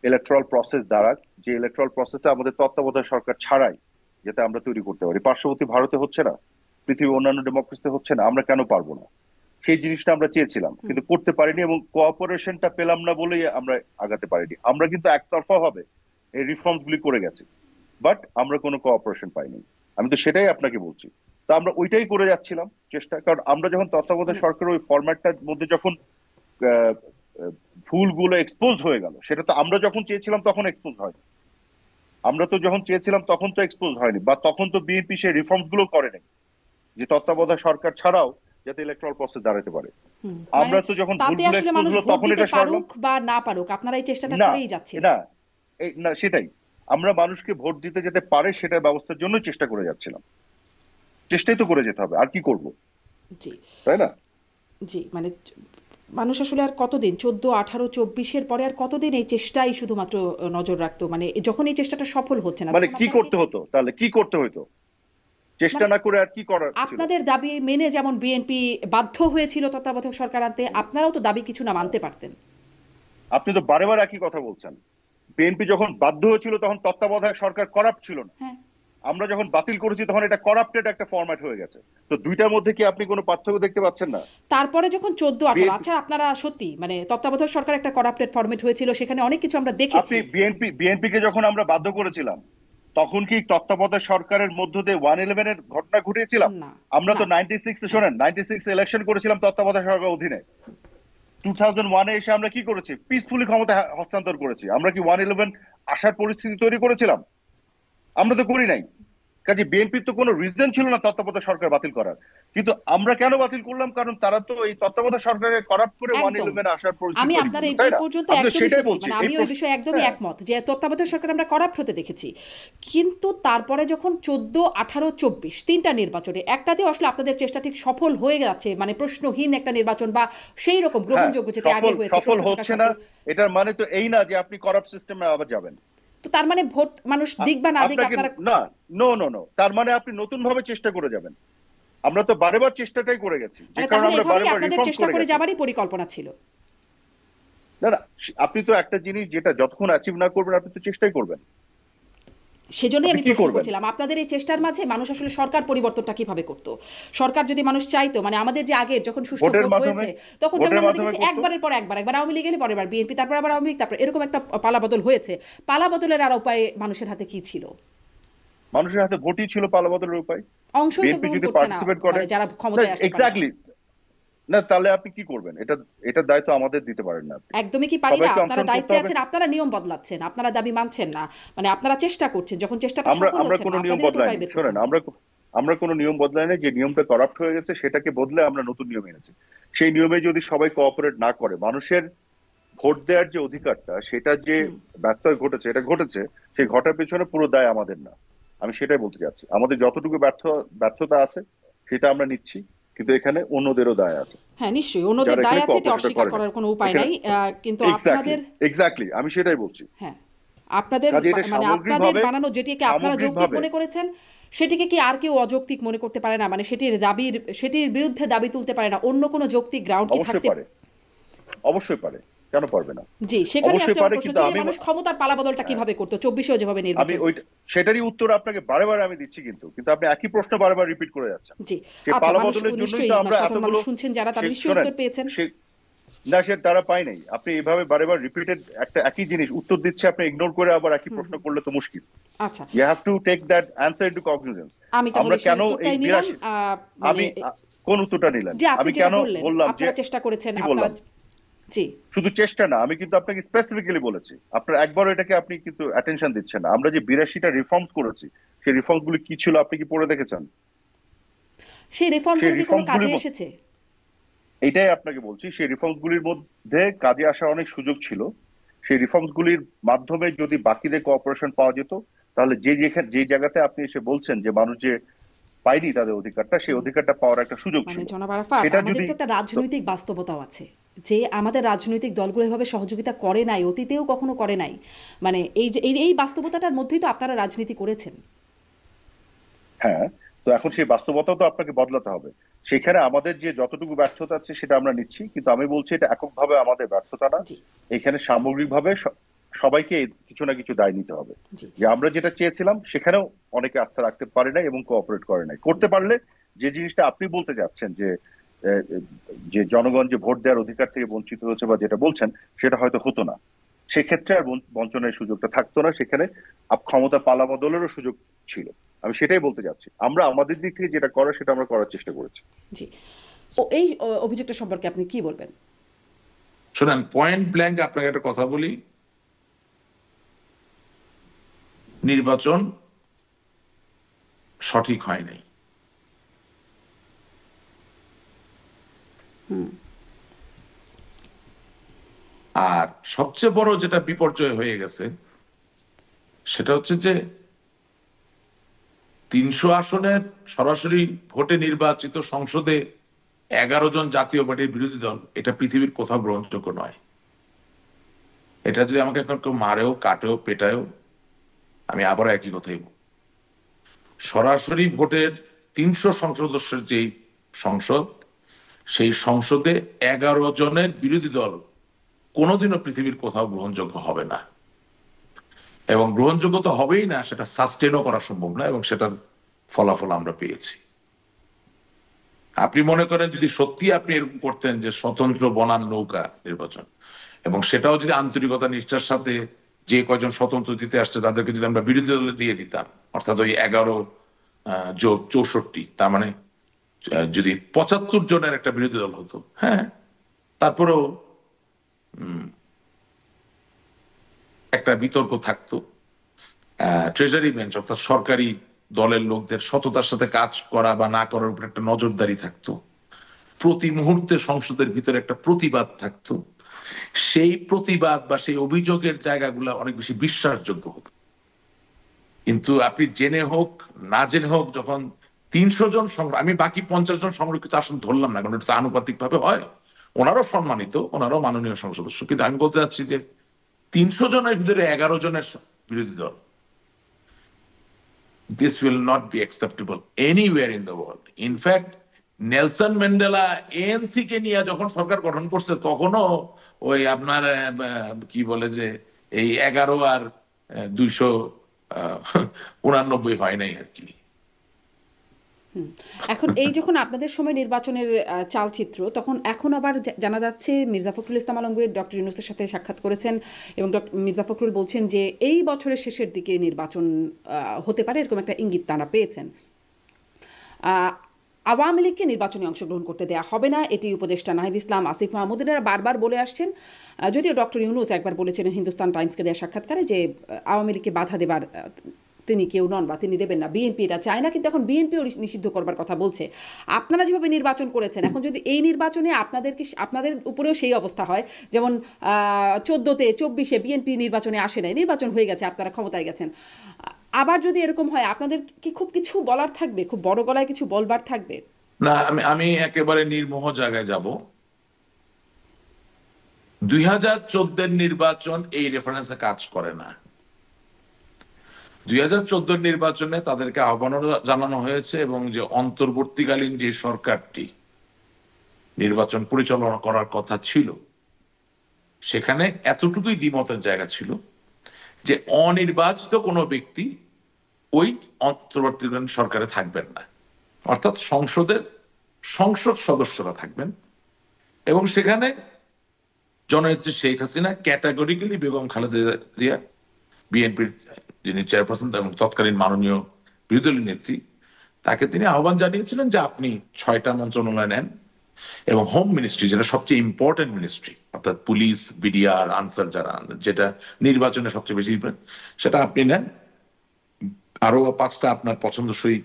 D: ইলেকট্রাল প্রসেস দাঁড়াক, যে ইলেকট্রাল প্রসেসটা আমাদের তত্ত্বাবধায়ক সরকার ছাড়াই যাতে আমরা তৈরি করতে পারি। পার্শ্ববর্তী ভারতে হচ্ছে না, পৃথিবীর অন্যান্য ডেমোক্রেসিতে হচ্ছে না, আমরা কেন পারবো না? সেই জিনিসটা আমরা চেয়েছিলাম কিন্তু করতে পারিনি, এবং কোঅপারেশনটা পেলাম না বলেই আমরা আগাতে পারিনি। আমরা কিন্তু একতরফা হবে এই রিফর্মস গুলি করে গেছি, বাট আমরা কোনো কোঅপারেশন পাইনি। আমি তো সেটাই আপনাকে বলছি। তো আমরা ওইটাই করে যাচ্ছিলাম চেষ্টা, কারণ আমরা যখন তত্ত্বাবধায়ক সরকারের ওই ফরম্যাটটার মধ্যে যখন আহ, ভুলগুলো এক্সপোজ হয়ে গেল, সেটা তো আমরা যখন চেয়েছিলাম তখন এক্সপোজ হয়নি। আমরা তো যখন চেয়েছিলাম তখন তো এক্সপোজ হয়নি, বা তখন তো বিএনপি সেই রিফর্মস গুলো করে নাই যে তত্ত্বাবধায়ক সরকার ছাড়াও যাতে ইলেকট্রাল প্রসেস দাঁড়াতে পারে। আমরা তো যখন
C: তাতে
D: ভুলগুলো
C: আসলে
D: এক্সপোজ
C: মানুষ
D: হলো
C: ভোট
D: তখন
C: দিতে
D: এটা সরলাম
C: পারুক বা না পারুক, আপনারা এই চেষ্টাটা
D: না
C: করেই যাচ্ছেন।
D: না না, সেটাই আমরা মানুষকে ভোট দিতে যেতে পারে সেটার ব্যবস্থার জন্যই চেষ্টা করে যাচ্ছিলাম। চেষ্টাই তো করে যেতে হবে, আর কি করব,
C: জি
D: তাই না?
C: জি, মানে মানুষ আসলে আর কতদিন, 14, 18, 24-এর পরে আর কতদিন এই চেষ্টাই শুধুমাত্র নজর রাখতো? মানে যখন এই চেষ্টাটা সফল হচ্ছে না,
D: মানে
C: তখন
D: কি
C: আপনারা
D: করতে হতো তাহলে? কি করতে হতো? চেষ্টা
C: মানে
D: না করে আর কি করার ছিল?
C: আপনাদের দাবি মেনে যেমন বিএনপি বাধ্য হয়েছিল তত্ত্বাবধায়ক সরকার আনতে, আপনারাও তো দাবি কিছু না মানতে পারতেন।
D: আপনি তো বারে বারে একই কথা বলছেন। বিএনপি যখন বাধ্য হয়েছিল তখন তত্ত্বাবধায়ক সরকার করাপ্ট ছিল না।
C: হ্যাঁ,
D: আমরা যখন বাতিল করেছি তখন এটা করাপ্টেড একটা ফরম্যাট হয়ে গেছে। তো দুইটার মধ্যে কি আপনি কোনো পার্থক্য দেখতে পাচ্ছেন না?
C: তারপরে যখন 14, 18,
D: বিএনপি
C: আচ্ছা আপনারা সত্যি মানে তত্ত্বাবধায়ক সরকার একটা করাপ্টেড ফরম্যাট হয়েছিল, সেখানে অনেক কিছু আমরা
D: আপনি
C: দেখেছি।
D: বিএনপি কে যখন আমরা বাধ্য করেছিলাম তখন কি তত্ত্বাবধায়ক সরকারের মধ্য দিয়ে 111 এর ঘটনা ঘটিয়েছিলাম?
C: না
D: আমরা তো
C: না
D: 96 শোনেন 96 ইলেকশন করেছিলাম তত্ত্বাবধায়ক সরকারের অধীনে। 2001 এসে আমরা কি করেছি? পিসফুলি ক্ষমতা হস্তান্তর করেছি। আমরা কি 111 আসার পরিস্থিতি তৈরি করেছিলাম? আমরা তো করি নাই। কাজে বিএনপির তো কোনো রিজন ছিল না তত্ত্বাবধায়ক সরকার বাতিল করার। কিন্তু আমরা কেন বাতিল করলাম? কারণ তারা তো এই তত্ত্বাবধায়ক সরকারকে করাপ্ট করে
C: একদম,
D: 111 আসার পরিস্থিতি
C: আমি
D: তৈরি
C: আপনার
D: করলো,
C: এই
D: তাই
C: এই
D: না?
C: পর্যন্ত
D: আমি তো
C: একদমই
D: সেটাই
C: সত্যি,
D: বলছি।
C: মানে
D: এই
C: আমি ওই বিষয়ে একদমই
D: হ্যাঁ,
C: একমত যে তত্ত্বাবধায়ক সরকার আমরা করাপ্ট হতে দেখেছি। কিন্তু তারপরে যখন 14, 18, 24 তিনটা নির্বাচনে একটাতেও আসলে আপনাদের চেষ্টা ঠিক সফল হয়ে যাচ্ছে, মানে প্রশ্নহীন একটা নির্বাচন বা সেই রকম
D: হ্যাঁ,
C: গ্রহণযোগ্য যেটা আগে হয়েছে
D: সফল
C: প্রশ্ন থাকা
D: হচ্ছে না,
C: সত্ত্বেও,
D: এটার মানে তো এই না যে আপনি করাপ্ট সিস্টেমে আবার যাবেন।
C: তো তার মানে ভোট মানুষ দিক বা না দিক
D: আপনাকে
C: আপনারা,
D: না, নো নো নো, তার মানে আপনি নতুন ভাবে চেষ্টা করে যাবেন। আমরা তো বারেবার চেষ্টাটাই করে গেছি, যে
C: মানে
D: কারণে
C: তাহলে
D: আমরা
C: এভাবেই
D: বারেবার
C: আপনাদের
D: রিফর্ম
C: চেষ্টা
D: করে
C: করে
D: গেছি।
C: যাবারই পরিকল্পনা ছিল।
D: না না, আপনি তো একটা জিনিস যেটা যতক্ষণ অ্যাচিভ না করবেন আপনি তো চেষ্টাই করবেন।
C: সেজন্যই
D: আপনি
C: আমি
D: কি
C: প্রশ্ন
D: করবেন?
C: করছিলাম আপনাদের এই চেষ্টার মাঝে মানুষ আসলে সরকার পরিবর্তনটা কিভাবে করতো? সরকার যদি মানুষ চাইতো, মানে আমাদের যে আগের যখন সুষ্ঠু
D: ভোটের
C: ভোট
D: মাধ্যমে,
C: হয়েছে তখন যেমন
D: ভোটের
C: আমরা
D: মাধ্যমে
C: দেখেছি
D: করতো।
C: একবারের পর একবার, একবার আওয়ামী লীগ এলে পরের বার বিএনপি, তারপর আবার আওয়ামী লীগ, তারপর এরকম একটা পালাবদল হয়েছে। পালাবদলের আর উপায় মানুষের হাতে কি ছিল?
D: মানুষের হাতে ভোটই ছিল পালাবদলের উপায়।
C: অংশই তো
D: বিএনপি
C: গ্রহণ
D: যদি
C: করছে না,
D: পার্টিসিপেট করে,
C: মানে যারা ক্ষমতায় আসতে পারে না।
D: এক্স্যাক্টলি, না তাহলে আপনি কি করবেন? এটা দায়িত্ব আমাদের দিতে পারেন না আপনি।
C: একদমই কি পারি না?
D: সবাইকে
C: আপনারা
D: অংশগ্রহণ করতে
C: দায়িত্বে
D: হবে।
C: আছেন, আপনারা নিয়ম বদলাচ্ছেন, আপনারা দাবি মানছেন না, মানে আপনারা চেষ্টা করছেন, যখন চেষ্টাটা
D: আমরা
C: সফল
D: আমরা
C: হচ্ছে
D: কোনো
C: না
D: নিয়ম
C: আপনাদেরও তো উপায়
D: বদলাইনি,
C: বের করতে
D: শোনেন,
C: হবে।
D: আমরা কোনো নিয়ম বদলাই নাই। যে নিয়মটা করাপ্ট হয়ে গেছে সেটাকে বদলে আমরা নতুন নিয়ম এনেছি। সেই নিয়মে যদি সবাই কোঅপারেট না করে, মানুষের ভোট দেওয়ার যে অধিকারটা সেটা যে ব্যত্যয় ঘটেছে, এটা ঘটেছে, সেই ঘটার পেছনে পুরো দায় আমাদের না। আমি সেটাই বলতে চাচ্ছি, আমাদের যতটুকু ব্যর্থতা আছে সেটা আমরা নিচ্ছি, কিন্তু এখানে অন্যদেরও দায় আছে,
C: হ্যাঁ নিশ্চয়ই অন্যদের
D: যারা
C: দায়
D: এখানে
C: আছে, এটা
D: কোঅপারেশন
C: অস্বীকার
D: করে না
C: করার কোনো উপায়
D: এখানে।
C: নাই। কিন্তু
D: এক্স্যাক্টলি,
C: আপনাদের,
D: এক্স্যাক্টলি, আমি সেটাই বলছি।
C: হ্যাঁ আপনাদের
D: কাজে এটা
C: মানে আপনাদের
D: সামগ্রিকভাবে,
C: বানানো যেটিকে আপনারা যৌক্তিক মনে করেছেন সেটিকে কি আর কেউ অযৌক্তিক মনে করতে পারে না? মানে সেটির বিরুদ্ধে দাবি তুলতে পারে না? অন্য কোনো যৌক্তিক গ্রাউন্ড কি
D: অবশ্যই
C: থাকতে
D: পারে, অবশ্যই পারে। কেন পারবে না?
C: জি, সেখানে
D: অবশ্যই
C: আসলে আমার
D: পারে,
C: প্রশ্ন
D: কিন্তু
C: ছিল যে
D: আমি
C: মানুষ ক্ষমতার পালাবদলটা কিভাবে করতো 24-এও যেভাবে
D: আমি
C: নির্বাচন।
D: ওই সেটারই উত্তর আপনাকে বারে বারে আমি দিচ্ছি, কিন্তু আপনি একই প্রশ্ন বারবার রিপিট করে যাচ্ছেন।
C: জি,
D: সেই
C: আচ্ছা,
D: পালা
C: মানুষ
D: বদলের জন্যই
C: নিশ্চয়ই
D: তো আমরা
C: সাধারণ মানুষ
D: এতগুলো
C: শুনছেন যারা, তারা নিশ্চয়ই
D: শোনেন,
C: উত্তর পেয়েছেন।
D: না সে তারা পায় নাই। আপনি এইভাবে বারেবার রিপিটেড একটা একই জিনিস উত্তর দিচ্ছে, আপনি ইগনোর করে আবার একই প্রশ্ন করলে তো মুশকিল।
C: আচ্ছা,
D: you have to take that answer into cognizance.
C: আমি তাহলে
D: আমরা
C: সেই
D: কেন এই
C: উত্তরটাই নিলাম।
D: 82
C: মানে
D: আমি কোন উত্তরটা নিলেন?
C: যে আপনি
D: আমি
C: যেটা
D: কেন
C: বললেন
D: বললাম যে
C: আপনারা চেষ্টা করেছেন,
D: কি
C: আপনারা,
D: বললাম?
C: জি
D: শুধু চেষ্টা না, আমি কিন্তু আপনাকে স্পেসিফিক্যালি বলেছি। আপনার একবার এটাকে আপনি কিন্তু অ্যাটেনশন দিচ্ছেন না। আমরা যে 82টা রিফর্মস করেছি, সেই রিফর্মস গুলি কি ছিল আপনি কি পড়ে দেখেছেন?
C: সেই
D: সেই
C: রিফর্মগুলো কি কোনো
D: রিফর্মস
C: কাজে
D: গুলির
C: এসেছে?
D: এটাই আপনাকে বলছি, সেই রিফর্মস গুলির মধ্যে কাজে আসার অনেক সুযোগ ছিল। সেই রিফর্মস গুলির মাধ্যমে যদি বাকিদের কোঅপারেশন পাওয়া যেত, তাহলে যে জায়গাতে আপনি এসে বলছেন যে মানুষ যে পায়নি তাদের অধিকারটা, সেই অধিকারটা পাওয়ার একটা সুযোগ
C: মানে
D: ছিল।
C: জনাব আরাফাত,
D: সেটা
C: আমাদের
D: যদি
C: তো একটা রাজনৈতিক বাস্তবতাও আছে যে আমাদের রাজনৈতিক দলগুলো এভাবে সহযোগিতা করে নাই, অতীতেও কখনো করে নাই। মানে এই বাস্তবতাটার মধ্যেই তো আপনারা রাজনীতি করেছেন।
D: হ্যাঁ, তো এখন সেই বাস্তবতা তো আপনাকে বদলাতে হবে। সেখানে আমাদের যে যতটুকু ব্যর্থতা আছে সেটা আমরা নিচ্ছি, কিন্তু আমি বলছি এটা এককভাবে আমাদের ব্যর্থতা না।
C: জি
D: এখানে সামগ্রিকভাবে সবাইকে কিছু না কিছু দায় নিতে হবে।
C: জি
D: যে আমরা যেটা চেয়েছিলাম সেখানেও অনেকে আস্থা রাখতে পারে নাই এবং কোঅপারেট করে নাই। করতে পারলে যে জিনিসটা আপনি বলতে যাচ্ছেন যে আহ, যে জনগণ যে ভোট দেওয়ার অধিকার থেকে বঞ্চিত হয়েছে বা যেটা বলছেন, সেটা হয়তো হতো না। সেক্ষেত্রে আর বঞ্চনের সুযোগটা থাকতো না, সেখানে ক্ষমতা পালাবদলেরও সুযোগ ছিল। আমি সেটাই বলতে যাচ্ছি, আমরা আমাদের দিক থেকে যেটা করার সেটা আমরা করার চেষ্টা করেছি।
C: জি। তো এই অভিযোগটা সম্পর্কে আপনি কি বলবেন?
A: শোনেন, পয়েন্ট ব্ল্যাঙ্ক আপনাকে একটা কথা বলি, নির্বাচন সঠিক হয় নাই। আর সবচেয়ে বড় যেটা বিপর্যয় হয়ে গেছে সেটা হচ্ছে যে 300 আসনের সরাসরি ভোটে নির্বাচিত সংসদে 11 জন জাতীয় পার্টির বিরোধী দল, এটা পৃথিবীর কোথাও গ্রহণযোগ্য নয়। এটা যদি আমাকে এখন কেউ মারেও কাটেও পেটায়ও, আমি আবারও একই কথাই বলব। সরাসরি ভোটের 300 সদস্যের যেই সংসদ, সেই সংসদে 11 জনের বিরোধী দল কোনোদিনও পৃথিবীর কোথাও গ্রহণযোগ্য হবে না, এবং গ্রহণযোগ্য তো হবেই না, সেটা সাস্টেনও করা সম্ভব না, এবং সেটার ফলাফল আমরা পেয়েছি। আপনি মনে করেন যদি সত্যি আপনি এরকম করতেন যে স্বতন্ত্র বনাম নৌকা নির্বাচন, এবং সেটাও যদি আন্তরিকতা নিষ্ঠার সাথে যে কয়জন স্বতন্ত্র দিতে আসছে তাদেরকে যদি আমরা বিরোধী দলে দিয়ে দিতাম, অর্থাৎ ওই 11 যোগ 64, তার মানে যদি 75 জনের একটা বিরোধী দল হতো, হ্যাঁ, তারপরেও একটা বিতর্ক থাকতো, ট্রেজারি বেঞ্চ অর্থাৎ সরকারি দলের লোকদের সততার সাথে কাজ করা বা না করার উপর একটা নজরদারি থাকতো, প্রতি মুহূর্তে সংসদের ভিতরে একটা প্রতিবাদ থাকতো, সেই প্রতিবাদ বা সেই অভিযোগের জায়গাগুলো অনেক বেশি বিশ্বাসযোগ্য হতো। কিন্তু আপনি জেনে হোক না জেনে হোক, যখন 300 জন আমি বাকি 50 জন সংরক্ষিত আসন ধরলাম না, কারণ এটা তো আনুপাতিক ভাবে হয়, ওনারও সম্মানিত, ওনারও মাননীয় সংসদ সদস্য, কিন্তু আমি বলতে চাচ্ছি যে 300 জনের ভিতরে 11 জনের বিরোধী দল, this will not be acceptable anywhere in the world. In fact, Nelson Mandela ANC কে নিয়ে যখন সরকার গঠন করছে, তখনও ওই আপনার কি বলে যে এই 11 আর 289 হয় নাই আর কি।
C: এখন এই যখন আপনাদের সময় নির্বাচনের চালচিত্র, তখন এখন আবার জানা যাচ্ছে মির্জা ফখরুল ইসলাম আলমগীর ডক্টর ইউনূসের সাথে সাক্ষাৎ করেছেন, এবং মির্জা ফখরুল বলছেন যে এই বছরের শেষের দিকে নির্বাচন হতে পারে, এরকম একটা ইঙ্গিত তারা পেয়েছেন। আওয়ামী লীগকে নির্বাচনে অংশগ্রহণ করতে দেওয়া হবে না, এটি উপদেষ্টা নাহিদ ইসলাম, আসিফ মাহমুদিনেরা বারবার বলে আসছেন। যদিও ডক্টর ইউনূস একবার বলেছিলেন হিন্দুস্তান টাইমসকে দেওয়া সাক্ষাৎকারে যে আওয়ামী লীগকে বাধা দেবার তিনি কেউ নন বা তিনি দেবেন না, বিএনপি এটা চায় না, কিন্তু এখন বিএনপিও নিষিদ্ধ করবার কথা বলছে। আপনারা যেভাবে নির্বাচন করেছেন, এখন যদি এই নির্বাচনে আপনাদের উপরেও সেই অবস্থা হয়, যেমন 14-তে 24-এ বিএনপি নির্বাচনে আসে নাই, নির্বাচন হয়ে গেছে, আপনারা ক্ষমতায় গেছেন, আবার যদি এরকম হয়, আপনাদের কি খুব কিছু বলার থাকবে, খুব বড় গলায় কিছু বলবার থাকবে?
A: না, আমি একেবারে নির্মোহ জায়গায় যাব। 2014 নির্বাচন এই রেফারেন্সে কাজ করে না। 2014 নির্বাচনে তাদেরকে আহ্বান জানানো হয়েছে, এবং যে অন্তর্বর্তীকালীন যে সরকারটি নির্বাচন পরিচালনা করার কথা ছিল, সেখানে এতটুকুই দ্বিমতের জায়গা ছিল যে অনির্বাচিত কোনো ব্যক্তি ওই অন্তর্বর্তীকালীন সরকারে থাকবেন না, অর্থাৎ সংসদ সদস্যরা থাকবেন। এবং সেখানে জননেত্রী শেখ হাসিনা ক্যাটাগরিক্যালি বেগম খালেদা জিয়া, বিএনপির যিনি চেয়ারপারসন এবং তৎকালীন মাননীয় বিরোধী দলীয় নেত্রী, তাকে তিনি আহ্বান জানিয়েছিলেন যে আপনি 6টা মন্ত্রণালয় নেন এবং হোম মিনিস্ট্রি, যেটা সবচেয়ে ইম্পর্টেন্ট মিনিস্ট্রি, অর্থাৎ পুলিশ, বিডিআর, আনসার, যারা যেটা নির্বাচনে সবচেয়ে বেশি সেটা আপনি নেন। আরো 5টা আপনার পছন্দসই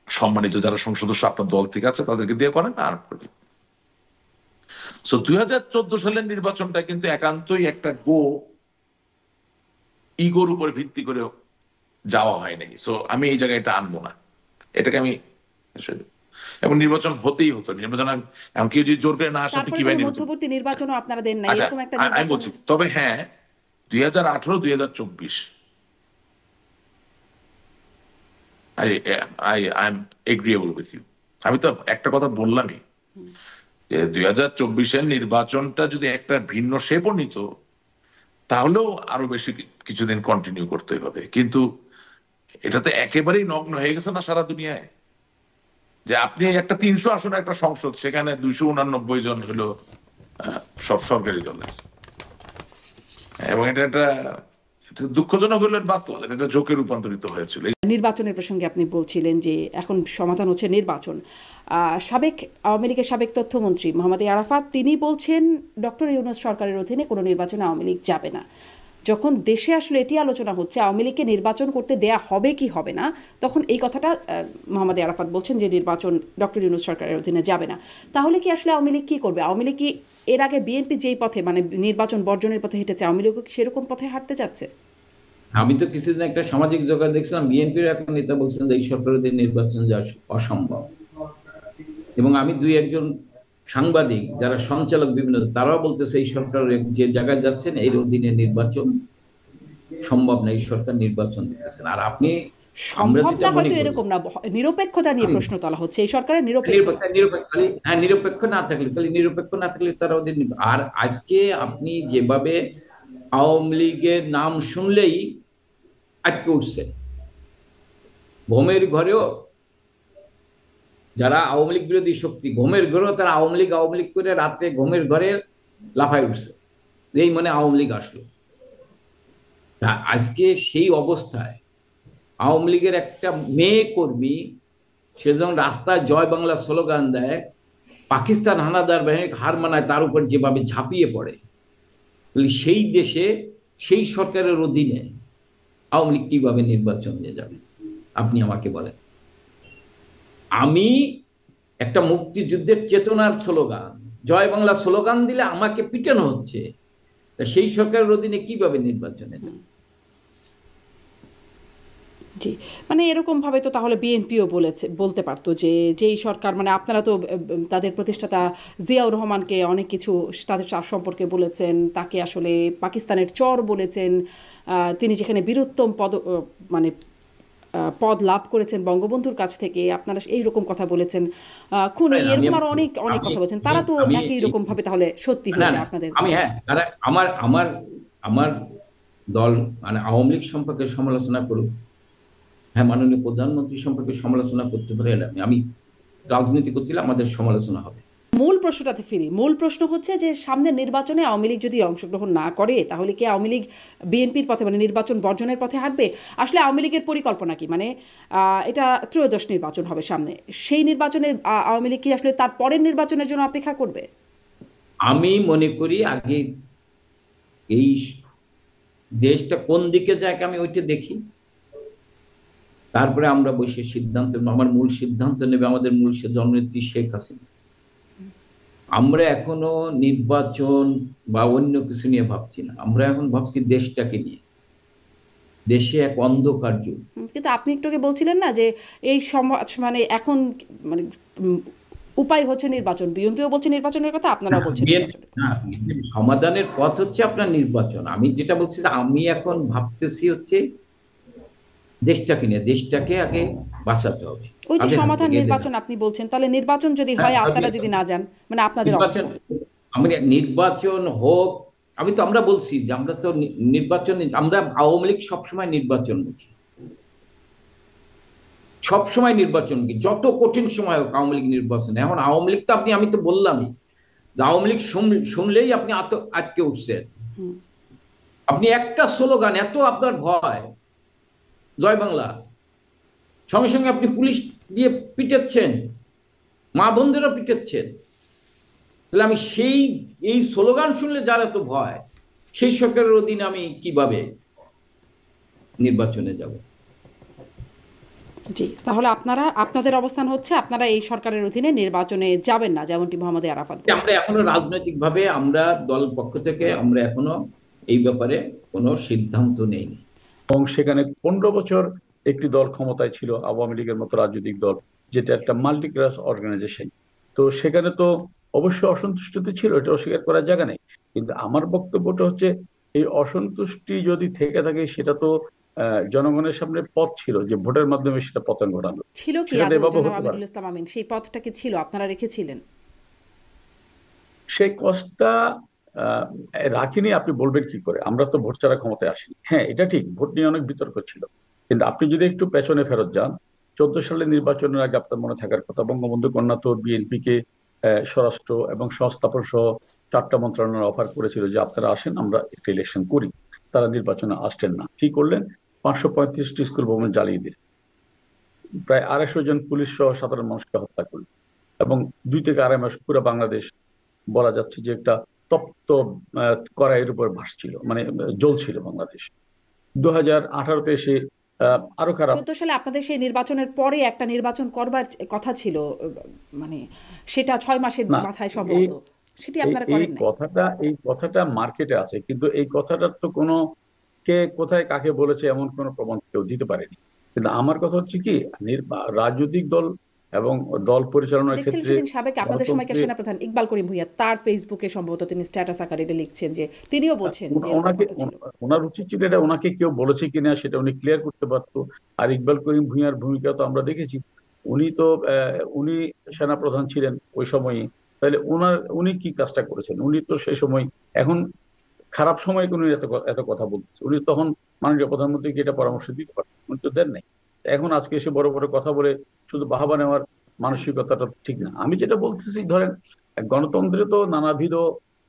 A: সম্মানিত যারা সংসদ সদস্য আপনার দল থেকে আছে তাদেরকে দিয়ে করেন। আর 2014 সালের নির্বাচনটা কিন্তু একান্তই একটা ইগোর উপর ভিত্তি করে যাওয়া হয় নাই। সো আমি এই জায়গায় এটা আনবো না, এটাকে আমি, এবং নির্বাচন হতেই হতো। নির্বাচন এখন কেউ যদি জোর করে না আসে আপনি কিভাবে
C: মধ্যবর্তী নির্বাচনও আপনারা দেন না,
A: আচ্ছা,
C: এরকম একটা
A: আমি বলছি। তবে হ্যাঁ, 2018, 2024 I am agreeable with you. আমি তো একটা কথা বললামই যে 2024-এর নির্বাচনটা যদি একটা ভিন্ন শেপও নিত তাহলেও আরো বেশি কিছুদিন কন্টিনিউ করতে হবে। কিন্তু এটা তো একেবারেই নগ্ন হয়ে গেছে না সারা দুনিয়ায়, যে আপনি একটা 300 আসনের একটা সংসদ, সেখানে 289 জন হলো সব সরকারি দলের। এবং এটা দুঃখজনক হলো বাস্তব, এটা জোকে রূপান্তরিত হয়েছিল।
C: নির্বাচনের প্রসঙ্গে আপনি বলছিলেন যে এখন সমাধান হচ্ছে নির্বাচন। সাবেক আওয়ামী লীগের সাবেক তথ্যমন্ত্রী মোহাম্মদ আরাফাত তিনি বলছেন ডক্টর ইউনূস সরকারের অধীনে কোনো নির্বাচনে আওয়ামী লীগ যাবে না। যখন দেশে আসলে এটি আলোচনা হচ্ছে আওয়ামী লীগকে নির্বাচন করতে দেয়া হবে কি হবে না, তখন এই কথাটা মোহাম্মদ আরাফাত বলছেন যে নির্বাচন ডক্টর ইউনূস সরকারের অধীনে যাবে না। তাহলে কি আসলে আওয়ামী লীগ কি করবে? আওয়ামী লীগ কি এর আগে বিএনপি যেই পথে মানে নির্বাচন বর্জনের পথে হেঁটেছে, আওয়ামী লীগ কি সেরকম পথে হাঁটতে যাচ্ছে?
E: আমি তো কিছুদিন একটা সামাজিক যোগাযোগ দেখছিলাম, বিএনপির এক নেতা বলছেন যে এই সরকারের দিন নির্বাচন যাওয়া অসম্ভব। এবং আমি 2-1 সাংবাদিক যারা সঞ্চালক বিভিন্ন তারাও বলতেছে এই সরকার যে জায়গায় যাচ্ছেন এর অধীনে নির্বাচন সম্ভব না, এই সরকার নির্বাচন দিতেছেন। আর আপনি
C: সম্ভবটা হয়তো এরকম না, নিরপেক্ষতা নিয়ে প্রশ্ন তোলা হচ্ছে এই সরকারের
E: নিরপেক্ষ না থাকলে তারা ওদের। আর আজকে আপনি যেভাবে আওয়ামী লীগের নাম শুনলেই আটকে উঠছে, ঘুমের ঘরেও যারা আওয়ামী লীগ বিরোধী শক্তি, ঘুমের ঘরেও তারা আওয়ামী লীগ করে রাতে ঘুমের ঘরে লাফায় উঠছে, এই মানে আওয়ামী লীগ আসলো। আজকে সেই অবস্থায় আওয়ামী লীগের একটা মেয়ে কর্মী সে যখন রাস্তায় জয় বাংলা স্লোগান দেয়, পাকিস্তান হানাদার বাহিনীকে হার মানায়, তার উপর যেভাবে ঝাঁপিয়ে পড়ে, সেই দেশে সেই সরকারের অধীনে আওয়ামী লীগ কিভাবে নির্বাচন নিয়ে যাবে আপনি আমাকে বলেন। আমি একটা মুক্তিযুদ্ধের চেতনার স্লোগান, জয় বাংলা স্লোগান দিলে আমাকে পিটানো হচ্ছে, তা সেই সরকারের অধীনে কিভাবে নির্বাচনে যাবে?
C: জি, মানে এরকম ভাবে তো তাহলে বিএনপিও বলতে পারতো যে যেই সরকার, মানে আপনারা তো তাদের প্রতিষ্ঠাতা জিয়াউর রহমানকে অনেক কিছু তাদের সম্পর্কে বলেছেন, তাকে আসলে পাকিস্তানের চর বলেছেন, তিনি যেখানে বীরুত্তম পদ লাভ করেছেন বঙ্গবন্ধুর কাছ থেকে, আপনারা এইরকম কথা বলেছেন, খুনি, এরকম আরো অনেক অনেক কথা বলেছেন। তারা তো একই রকম ভাবে তাহলে সত্যি হয়ে যায় আপনাদের।
E: আমি আমার দল মানে আওয়ামী লীগ সম্পর্কে সমালোচনা করুক, হ্যাঁ, মাননীয় প্রধানমন্ত্রী সম্পর্কে সমালোচনা করতে পারে, আমি রাজনীতি করতে আমাদের সমালোচনা হবে।
C: মূল প্রশ্নটাতে ফিরি। মূল প্রশ্ন হচ্ছে যে সামনের নির্বাচনে আওয়ামী লীগ যদি অংশগ্রহণ না করে তাহলে কি আওয়ামী লীগ বিএনপির পথে মানে নির্বাচন বর্জনের পথে হাঁটবে? আসলে আওয়ামী লীগের পরিকল্পনা কি? মানে এটা ত্রয়োদশ নির্বাচন হবে সামনে, সেই নির্বাচনে আওয়ামী লীগ কি আসলে তার পরের নির্বাচনের জন্য অপেক্ষা করবে?
E: আমি মনে করি আগে এই দেশটা কোন দিকে যায় আমি ওইটা দেখি, তারপরে আমরা বসে সিদ্ধান্ত, আমার মূল সিদ্ধান্ত নেবে আমাদের মূল জননেত্রী শেখ হাসিনা। আমরা এখনো নির্বাচন বা অন্য কিছু নিয়ে ভাবছি না, আমরা এখন ভাবছি দেশটাকে নিয়ে। দেশে এক অন্ধকার যুগ।
C: কিন্তু আপনি একটু আগে বলছিলেন না যে এই সমাজ মানে এখন মানে উপায় হচ্ছে নির্বাচন, বিএনপিও বলছে নির্বাচনের কথা, আপনারাও বলছেন
E: সমাধানের পথ হচ্ছে আপনার নির্বাচন। আমি যেটা বলছি যে আমি এখন ভাবতেছি হচ্ছে দেশটাকে নিয়ে, দেশটাকে আগে বাঁচাতে হবে।
C: ওই যে সমাধান নির্বাচন আপনি বলছেন, তাহলে নির্বাচন যদি হয় আপনারা যদি না যান, মানে আপনাদের
E: নির্বাচন হোক, আমরা বলছি যে আমরা তো নির্বাচন, আমরা আওয়ামী লীগ সবসময় নির্বাচনমুখী, সবসময় নির্বাচনমুখী, যত কঠিন সময় হোক আওয়ামী লীগ নির্বাচন। এখন আওয়ামী লীগ তো আমি তো বললামই, আওয়ামী লীগ শুনলেই আপনি আটকে উঠছেন। আপনি একটা স্লোগান, এত আপনার ভয় জয় বাংলা, সঙ্গে সঙ্গে আপনি পুলিশ দিয়ে পিটাচ্ছেন, মা বোনদেরও পিটাচ্ছেন। তাহলে আমি এই স্লোগান শুনলে যার এত ভয়, সেই সরকারের অধীনে আমি কিভাবে নির্বাচনে যাব?
C: জি, তাহলে আপনাদের অবস্থান হচ্ছে আপনারা এই সরকারের অধীনে নির্বাচনে যাবেন না, যেমনটি মোহাম্মদ আরাফাত বলেছেন।
E: আমরা এখনো রাজনৈতিকভাবে, আমরা দল পক্ষ থেকে আমরা এখনো এই ব্যাপারে কোনো সিদ্ধান্ত নেইনি।
G: এবং সেখানে 15 বছর একটি দল ক্ষমতায় ছিল, আওয়ামী লীগের মতো রাজনৈতিক দল, যেটা একটা মাল্টিক্লাস অর্গানাইজেশন। তো সেখানে তো অবশ্যই অসন্তুষ্টি ছিল, এটা অস্বীকার করার জায়গা নেই। কিন্তু আমার বক্তব্যটা হচ্ছে, এই অসন্তুষ্টি যদি থেকে থাকে, সেটা তো জনগণের সামনে পথ ছিল যে ভোটের মাধ্যমে সেটা পতন ঘটানো
C: ছিল কি
G: সেটা
C: আদৌ
G: এভাবে
C: জনাব
G: হতে পারে।
C: আমিনুল ইসলাম আমিন, সেই পথটা কি ছিল, আপনারা রেখেছিলেন?
G: সেই কষ্টটা রাখিনি, আপনি বলবেন কি করে? আমরা তো ভোট ছাড়া ক্ষমতায় আসিনি। হ্যাঁ, এটা ঠিক, ভোট নিয়ে অনেক বিতর্ক ছিল, কিন্তু আপনি যদি একটু পেছনে ফেরত যান, 14 সালের নির্বাচনের আগে আপনার মনে থাকার কথা, বঙ্গবন্ধু কন্যা তো বিএনপি কে স্বরাষ্ট্র এবং সংস্থাপন সহ 4টা মন্ত্রণালয় অফার করেছিল যে আপনারা আসেন, আমরা একটা ইলেকশন করি। তারা নির্বাচনে আসছেন না। কি করলেন? 535টি স্কুল ভবন জ্বালিয়ে দিলেন, প্রায় 250 জন পুলিশ সহ সাধারণ মানুষকে হত্যা করলেন, এবং 2 থেকে 2.5 মাস পুরো বাংলাদেশ বলা যাচ্ছে যে একটা তপ্ত কড়াইয়ের উপর ভাসছিল, মানে জ্বলছিল বাংলাদেশ। 2018-তে এসে আরো খারাপ।
C: 14 সালে আপনাদের সেই নির্বাচনের পরে একটা নির্বাচন করবার কথা ছিল, মানে সেটা 6 মাসের
G: না,
C: মাথায় সম্ভবত, সেটি আপনারা করেন নাই।
G: এই কথাটা মার্কেটে আছে, কিন্তু এই কথাটার তো কোনো কে কোথায় কাকে বলেছে এমন কোনো প্রমাণ কেউ দিতে পারেনি। কিন্তু আমার কথা হচ্ছে কি, রাজনৈতিক দল এবং দল পরিচালনার
C: দেখছিলেন
G: ক্ষেত্রে
C: সেদিন সাবেক আপনাদের সময়কার সেনাপ্রধান ইকবাল করিম ভূঁইয়া তার ফেসবুকে সম্ভবত তিনি স্ট্যাটাস আকারে এটা লিখছেন যে তিনিও বলছেন যে এরকম
G: ওনাকে,
C: কথা ছিল।
G: ওনার উচিত ছিল এটা, ওনাকে কেউ বলেছে কিনা সেটা উনি ক্লিয়ার করতে পারতো। আর ইকবাল করিম ভূঁইয়ার ভূমিকা তো আমরা দেখেছি, উনি সেনাপ্রধান ছিলেন ওই সময়ই। তাহলে উনি কি কাজটা করেছেন? উনি তো সেই সময়, এখন খারাপ সময় উনি এত কথা বলতেছে, উনি তখন মাননীয় প্রধানমন্ত্রীকে এটা পরামর্শ দিতে পারতেন, উনি তো দেন নাই। এখন আজকে এসে বড় বড় কথা বলে শুধু বাহাবা নেওয়ার মানসিকতাটা ঠিক না। আমি যেটা বলতেছি, ধরেন গণতন্ত্রে তো নানাবিধ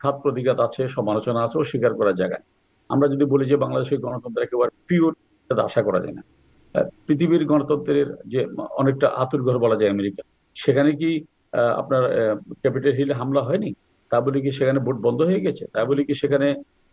G: ঘাত প্রতিঘাত আছে, সমালোচনা আছে, স্বীকার করার জায়গায়। আমরা যদি বলি যে বাংলাদেশের গণতন্ত্র একেবারে পিওর, সেটা আশা করা যায় না। পৃথিবীর গণতন্ত্রের যে অনেকটা আতুরঘর বলা যায় আমেরিকা, সেখানে কি আপনার ক্যাপিটাল হিলে হামলা হয়নি? তা বলে কি সেখানে ভোট বন্ধ হয়ে গেছে? তা বলে কি সেখানে,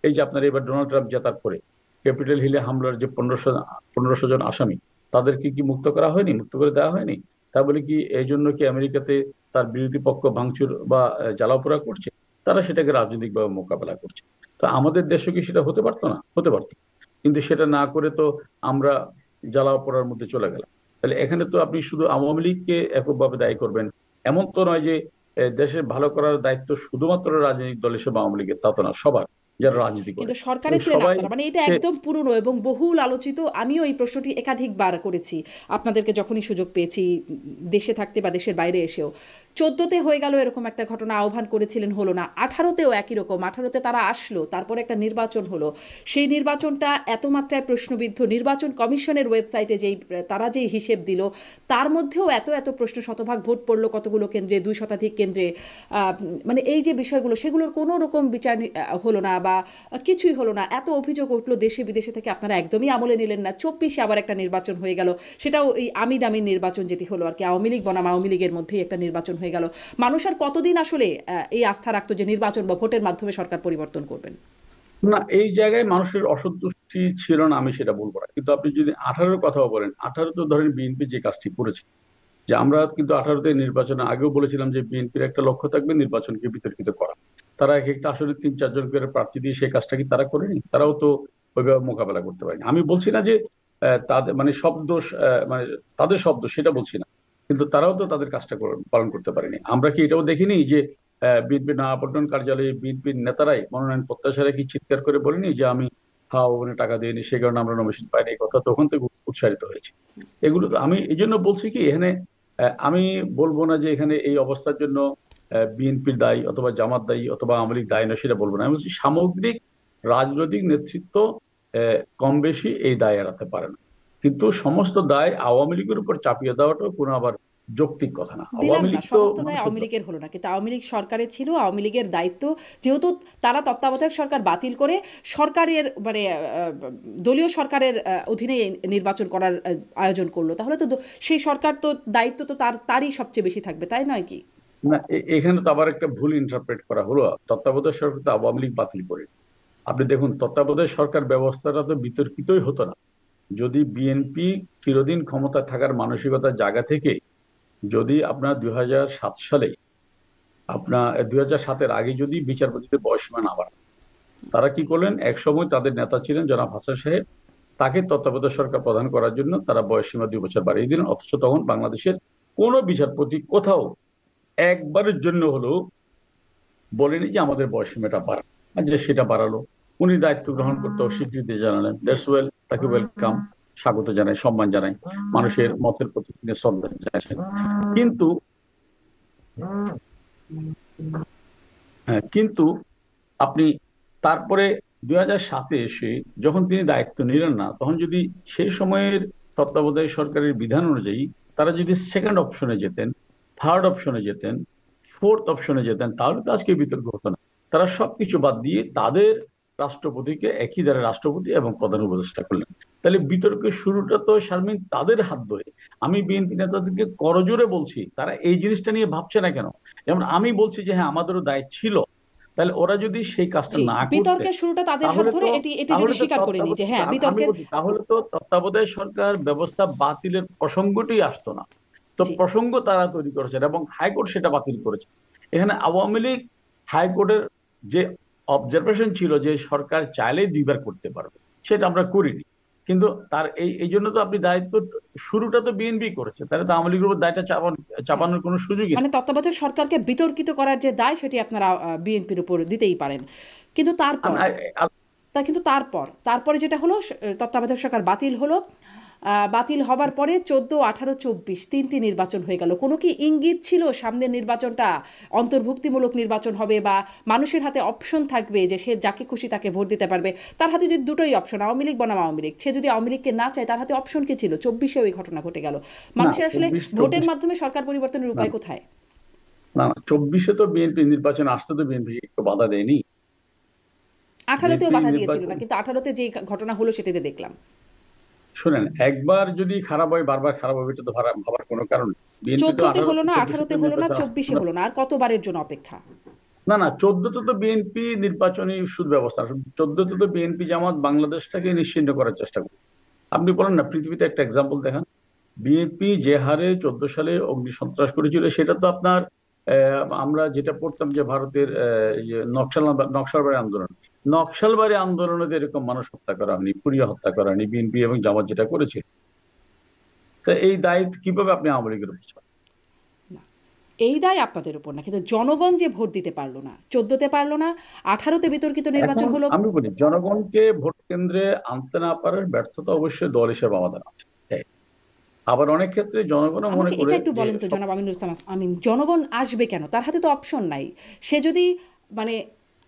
G: এই যে আপনার এবার ডোনাল্ড ট্রাম্প জেতার পরে ক্যাপিটাল হিলে হামলার যে 1500 জন আসামি, তাদেরকে কি মুক্ত করা হয়নি? মুক্ত করে দেওয়া হয়নি? তা বলে কি এই জন্য কি আমেরিকাতে তার বিরোধী পক্ষ ভাঙচুর বা জ্বালাপোড়া করছে? তারা সেটাকে রাজনৈতিকভাবে মোকাবেলা করছে। তো আমাদের দেশে কি সেটা হতে পারতো না? হতে পারতো, কিন্তু সেটা না করে তো আমরা জ্বালাপোড়ার মধ্যে চলে গেলাম। তাহলে এখানে তো আপনি শুধু আওয়ামী লীগকে এককভাবে দায়ী করবেন এমন তো নয় যে দেশের ভালো করার দায়িত্ব শুধুমাত্র রাজনৈতিক দল হিসেবে আওয়ামী লীগের, তা তো না, সবার যারা রাজনীতি করে।
C: কিন্তু সরকারে ছিলেন
G: সবাই
C: আপনারা, মানে এটা
G: সে
C: একদম পুরনো এবং বহুল আলোচিত। আমিও এই প্রশ্নটি একাধিকবার করেছি আপনাদেরকে যখনই সুযোগ পেয়েছি, দেশে থাকতে বা দেশের বাইরে এসেও। 14তে হয়ে গেল এরকম একটা ঘটনা, আহ্বান করেছিলেন, হলো না। 18তেও একই রকম, 18তে তারা আসলো, তারপরে একটা নির্বাচন হলো। সেই নির্বাচনটা এত মাত্রায় প্রশ্নবিদ্ধ, নির্বাচন কমিশনের ওয়েবসাইটে তারা যেই হিসেব দিল, তার মধ্যেও এত প্রশ্ন, শতভাগ ভোট পড়লো কতগুলো কেন্দ্রে, 2 শতাধিক কেন্দ্রে, মানে এই যে বিষয়গুলো, সেগুলোর কোনো রকম বিচার হলো না বা কিছুই হলো না। এত অভিযোগ উঠলো দেশে বিদেশে থেকে, আপনারা একদমই আমলে নিলেন না। 24-এ আবার একটা নির্বাচন হয়ে গেল, সেটাও এই আমি দামির নির্বাচন যেটি হলো আর কি, আওয়ামী লীগ বনাম আওয়ামী লীগের মধ্যেই একটা নির্বাচন হয়ে গেল। মানুষ আর কতদিন আসলে এই আস্থা রাখতো যে নির্বাচন বা ভোটের মাধ্যমে সরকার পরিবর্তন করবেন?
G: না, এই জায়গায় মানুষের অসন্তুষ্টি ছিল না, আমি সেটা বলবো না। কিন্তু আপনি যদি 18-র কথাও বলেন, 18 ধরেন বিএনপি যে কাজটি করেছে, যে আমরা কিন্তু 18-তে নির্বাচনের আগেও বলেছিলাম যে বিএনপির একটা লক্ষ্য থাকবে নির্বাচনকে বিতর্কিত করা। তারা এক একটা আসলে 3-4 জন করে প্রার্থী দিয়ে সেই কাজটা কি তারা করেনি? তারাও তো ওইভাবে মোকাবেলা করতে পারেনি। আমি বলছি না যে তাদের মানে সব দোষ, মানে তাদের সব দোষ, সেটা বলছি না, কিন্তু তারাও তো তাদের কাজটা পালন করতে পারেনি। আমরা কি এটাও দেখিনি যে বিএনপি নয়াপল্টন কার্যালয়ে বিএনপির নেতারাই, মনোনয়ন প্রত্যাশারা কি চিৎকার করে বলেনি যে আমি ওখানে টাকা দিইনি, সে কারণে আমরা নমিনেশন পাইনি? এই কথা তখন থেকে উৎসাহিত হয়েছে। এগুলো তো আমি এই জন্য বলছি কি, এখানে আমি বলবো না যে এখানে এই অবস্থার জন্য বিএনপির দায়ী অথবা জামাত দায়ী অথবা আওয়ামী লীগ দায়ী না, সেটা বলবো না। আমি বলছি সামগ্রিক রাজনৈতিক নেতৃত্ব কম বেশি এই দায় এড়াতে পারে না, কিন্তু সমস্ত দায় আওয়ামী লীগের উপর চাপিয়ে দেওয়াটাও কোনো আবার যৌক্তিক কথা না।
C: দিলাম
G: আওয়ামী
C: না,
G: লীগ তো
C: সমস্ত দায় আওয়ামী
G: মানুষের
C: লীগের হলো না, কিন্তু আওয়ামী লীগ সরকারে ছিল, আওয়ামী লীগের দায়িত্ব, যেহেতু তারা তত্ত্বাবধায়ক সরকার বাতিল করে সরকারের মানে দলীয় সরকারের অধীনে নির্বাচন করার আয়োজন করলো, তাহলে তো সেই সরকার তো দায়িত্ব তো তারই সবচেয়ে বেশি থাকবে, তাই নয় কি?
G: না, এখানে তো আবার একটা ভুল ইন্টারপ্রেট করা হলো। তত্ত্বাবধায়ক সরকার তো আওয়ামী লীগ বাতিল করে। আপনি দেখুন, তত্ত্বাবধায়ক সরকার ব্যবস্থাটা তো বিতর্কিতই হতো না যদি বিএনপি চিরদিন ক্ষমতা থাকার মানসিকতার জায়গা থেকে, যদি আপনার 2007 সালে, আপনার 2007-এর আগে যদি বিচারপতিদের বয়সসীমা না বাড়ে। তারা কি করলেন, এক সময় তাদের নেতা ছিলেন জনাব হাসান সাহেব, তাকে তত্ত্বাবধায়ক সরকার প্রদান করার জন্য তারা বয়সসীমা 2 বছর বাড়িয়ে দিলেন, অথচ তখন বাংলাদেশের কোনো বিচারপতি কোথাও একবারের জন্য হলেও বলেনি যে আমাদের বয়সসীমাটা বাড়ান, আর যে সেটা বাড়ালো। উনি দায়িত্ব গ্রহণ করতে অস্বীকৃতি জানালেন, দ্যাটস ওয়েল, তাকে ওয়েলকাম, স্বাগত জানাই, সম্মান জানাই, মানুষের মতের প্রতি তিনি শ্রদ্ধা জানাচ্ছেন। কিন্তু কিন্তু আপনি তারপরে 2007-এ এসে যখন তিনি দায়িত্ব নিলেন না, তখন যদি সেই সময়ের তত্ত্বাবধায়ক সরকারের বিধান অনুযায়ী তারা যদি সেকেন্ড অপশনে যেতেন, থার্ড অপশনে যেতেন, ফোর্থ অপশনে যেতেন, তাহলে তো আজকে বিতর্ক হতো না। তারা সবকিছু বাদ দিয়ে তাদের রাষ্ট্রপতিকে একই দ্বারা রাষ্ট্রপতি এবং প্রধান উপদেষ্টা করলেন। তাহলে বিতর্কের শুরুটা তো শারমিন তাদের হাত ধরে। আমি বিএনপি নেতাদেরকে করজোরে বলছি, তারা এই জিনিসটা নিয়ে ভাবছে না কেন? যেমন আমি বলছি যে হ্যাঁ, আমাদেরও দায়িত্ব ছিল, তাহলে ওরা যদি সেই কাজটা
C: জি,
G: না করতে,
C: বিতর্কের শুরুটা তাদের হাত ধরে, এটি যদি স্বীকার করে নি যে হ্যাঁ বিতর্কের,
G: তাহলে তো তত্ত্বাবধায়ক সরকার ব্যবস্থা বাতিলের প্রসঙ্গটি আসতো না। তো
C: জি
G: প্রসঙ্গ তারা তৈরি করেছেন এবং হাইকোর্ট সেটা বাতিল করেছে। এখানে আওয়ামী লীগ হাইকোর্টের যে অবজারভেশন ছিল যে সরকার চাইলে 2বার করতে পারবে, সেটা আমরা করিনি। কিন্তু তার এই জন্য তো আপনি দায়িত্ব, শুরুটা তো বিএনপি করেছে, তাহলে তো আওয়ামী লীগের উপর দায়টা চাপানোর কোনো সুযোগই নেই।
C: মানে তত্ত্বাবধায়ক সরকারকে বিতর্কিত করার যে দায় সেটি আপনারা বিএনপির উপর দিতেই পারেন, কিন্তু তারপর তারপরে যেটা হলো, তত্ত্বাবধায়ক সরকার বাতিল হলো, বাতিল হবার পরে 14, 18, 24 তিনটি নির্বাচন হয়ে গেল। কোনো কি ইঙ্গিত ছিল সামনের নির্বাচনটা অন্তর্ভুক্তিমূলক নির্বাচন হবে বা মানুষের হাতে অপশন থাকবে যে সে যাকে খুশি তাকে ভোট দিতে পারবে? তার হাতে যদি দুটোই অপশন, আওয়ামী লীগ বনাম আওয়ামী লীগ, সে যদি আওয়ামী লীগকে না চায়, তার হাতে অপশন কি ছিল? 24-এ ওই ঘটনা ঘটে গেল। মানুষের আসলে ভোটের মাধ্যমে সরকার পরিবর্তনের উপায় কোথায়?
G: না, 24-এ তো বিএনপি নির্বাচন আসতে তো বিএনপি একটু বাধা দেয়নি।
C: 18-তেও বাধা দিয়েছিল না, কিন্তু 18-তে যে ঘটনা হলো সেটাতে দেখলাম।
G: শুনেন, একবার যদি খারাপ হয় বারবার খারাপ হবে, এটা তো ভাবার কোনো কারণ নেই। বিএনপি তো
C: 14-তে হলো না, 18-তে হলো না, 24-এ হলো না, আর কতবারের জন্য অপেক্ষা?
G: না না, 14-তে তো বিএনপি নির্বাচনী সুব্যবস্থা, 14-তে তো বিএনপি জামাত বাংলাদেশটাকে নিশ্চিহ্ন করার চেষ্টা করে। আপনি বলেন না, পৃথিবীতে একটা এক্সাম্পল দেখান, বিএনপি যে হারে 14 সালে অগ্নি সন্ত্রাস করেছিল, সেটা তো আপনার আমরা যেটা পড়তাম যে ভারতের নকশালবাড়ি আন্দোলন, নকশালবাড়ি আন্দোলনে এরকম মানুষ হত্যা করা হয়নি, পুড়িয়ে হত্যা করা হয়নি, বিএনপি এবং জামাত যেটা করেছে। তা এই দায়িত্ব কিভাবে আপনি আওয়ামী লীগের উপর?
C: এই দায় আপনাদের উপর না, কিন্তু জনগণ যে ভোট দিতে পারলো না, 14-তে পারলো না, 18-তে বিতর্কিত নির্বাচন হলো।
G: আমি বলি, জনগণকে ভোট কেন্দ্রে আনতে না পারার ব্যর্থতা অবশ্যই দল হিসেবে আমাদের আছে। আবার অনেক ক্ষেত্রে জনগণও মনে করে,
C: এটা একটু বলেন তো জনাব আমিনুল ইসলাম আমিন, জনগণ আসবে কেন? তার হাতে তো অপশন নাই। সে যদি মানে